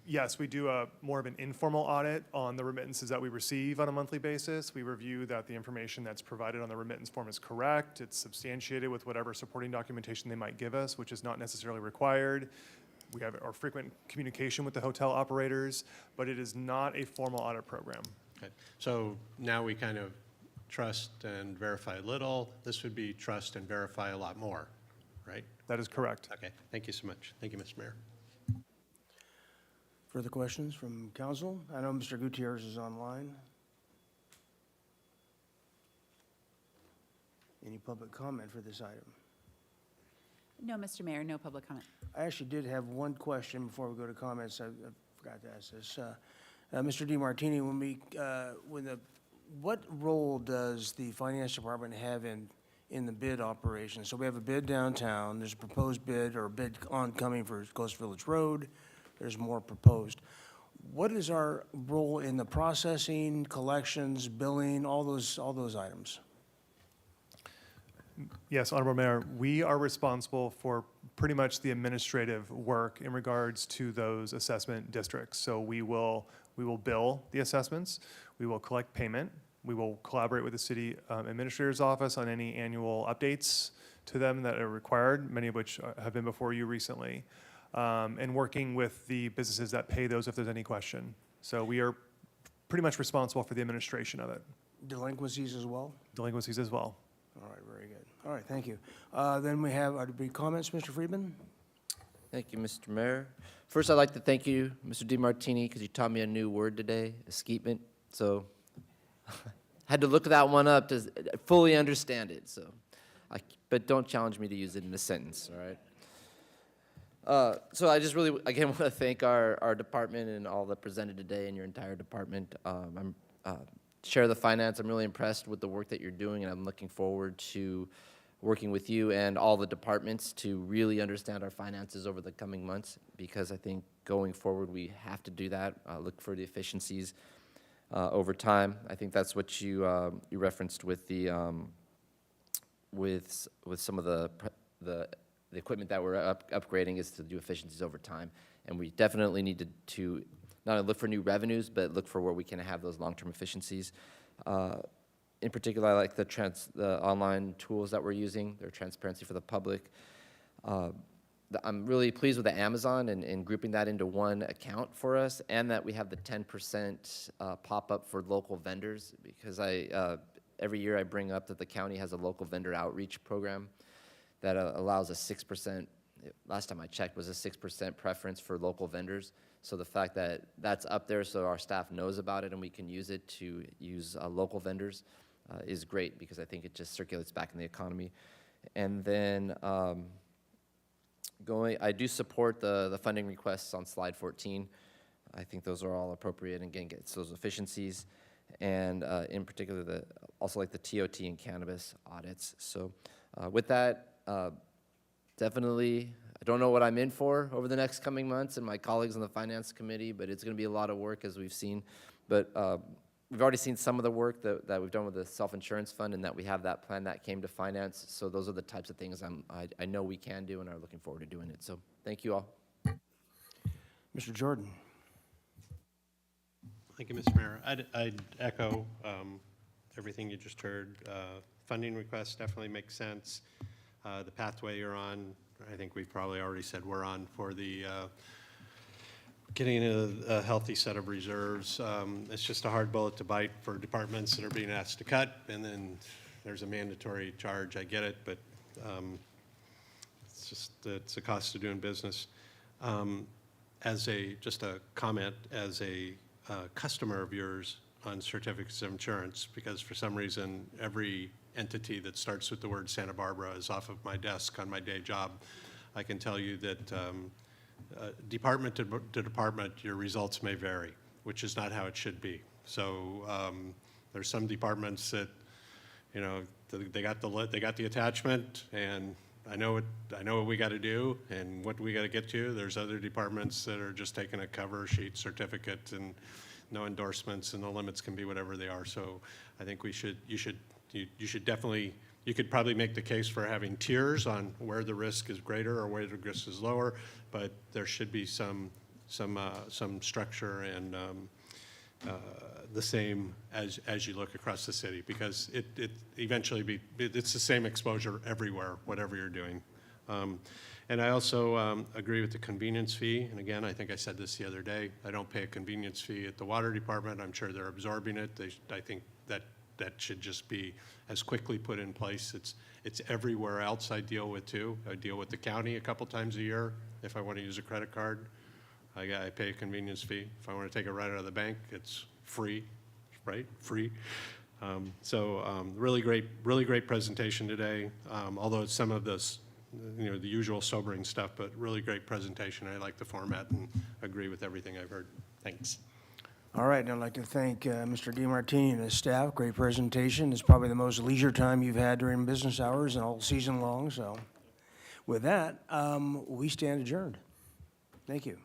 yes, we do more of an informal audit on the remittances that we receive on a monthly basis. We review that the information that's provided on the remittance form is correct. It's substantiated with whatever supporting documentation they might give us, which is not necessarily required. We have our frequent communication with the hotel operators, but it is not a formal audit program. Okay. So now we kind of trust and verify a little. This would be trust and verify a lot more, right? That is correct. Okay. Thank you so much. Thank you, Mr. Mayor. Further questions from council? I know Mr. Gutierrez is online. Any public comment for this item? No, Mr. Mayor, no public comment. I actually did have one question before we go to comments. I forgot to ask this. Mr. DeMartini, what role does the finance department have in the bid operation? So we have a bid downtown, there's a proposed bid or a bid oncoming for Coast Village Road, there's more proposed. What is our role in the processing, collections, billing, all those items? Yes, Honorable Mayor, we are responsible for pretty much the administrative work in regards to those assessment districts. So we will bill the assessments, we will collect payment, we will collaborate with the city administrator's office on any annual updates to them that are required, many of which have been before you recently, and working with the businesses that pay those if there's any question. So we are pretty much responsible for the administration of it. Delinquencies as well? Delinquencies as well. All right, very good. All right, thank you. Then we have, are there comments, Mr. Friedman? Thank you, Mr. Mayor. First, I'd like to thank you, Mr. DeMartini, because you taught me a new word today, escapement. So I had to look that one up to fully understand it. But don't challenge me to use it in a sentence, all right? So I just really, again, want to thank our department and all that presented today and your entire department. Share the finance. I'm really impressed with the work that you're doing, and I'm looking forward to working with you and all the departments to really understand our finances over the coming months, because I think going forward we have to do that, look for the efficiencies over time. I think that's what you referenced with the with some of the equipment that we're upgrading is to do efficiencies over time, and we definitely need to not only look for new revenues, but look for where we can have those long-term efficiencies. In particular, I like the online tools that we're using, their transparency for the public. I'm really pleased with the Amazon and grouping that into one account for us, and that we have the 10% pop-up for local vendors, because every year I bring up that the county has a local vendor outreach program that allows a 6%, last time I checked, was a 6% preference for local vendors. So the fact that that's up there so our staff knows about it and we can use it to use local vendors is great, because I think it just circulates back in the economy. And then I do support the funding requests on slide 14. I think those are all appropriate, and again, gets those efficiencies. And in particular, also like the TOT and cannabis audits. So with that, definitely, I don't know what I'm in for over the next coming months and my colleagues on the finance committee, but it's going to be a lot of work, as we've seen. But we've already seen some of the work that we've done with the self-insurance fund, and that we have that plan that came to finance. So those are the types of things I know we can do and are looking forward to doing it. So thank you all. Mr. Jordan? Thank you, Mr. Mayor. I'd echo everything you just heard. Funding requests definitely make sense. The pathway you're on, I think we've probably already said we're on for the getting a healthy set of reserves. It's just a hard bullet to bite for departments that are being asked to cut, and then there's a mandatory charge. I get it, but it's a cost of doing business. Just a comment, as a customer of yours on certificates of insurance, because for some reason, every entity that starts with the word Santa Barbara is off of my desk on my day job. I can tell you that department to department, your results may vary, which is not how it should be. So there's some departments that, you know, they got the attachment, and I know what we got to do and what we got to get to. There's other departments that are just taking a cover sheet certificate and no endorsements, and the limits can be whatever they are. So I think you should definitely, you could probably make the case for having tiers on where the risk is greater or where the risk is lower, but there should be some structure and the same as you look across the city, because it eventually it's the same exposure everywhere, whatever you're doing. And I also agree with the convenience fee. And again, I think I said this the other day, I don't pay a convenience fee at the water department. I'm sure they're absorbing it. I think that should just be as quickly put in place. It's everywhere else I deal with too. I deal with the county a couple times a year. If I want to use a credit card, I pay a convenience fee. If I want to take it right out of the bank, it's free, right? Free. Really great presentation today. Although it's some of this, the usual sobering stuff, but really great presentation. I like the format and agree with everything I've heard. Thanks. All right, and I'd like to thank Mr. DeMartini and his staff. Great presentation. It's probably the most leisure time you've had during business hours and all season long. So with that, we stand adjourned. Thank you.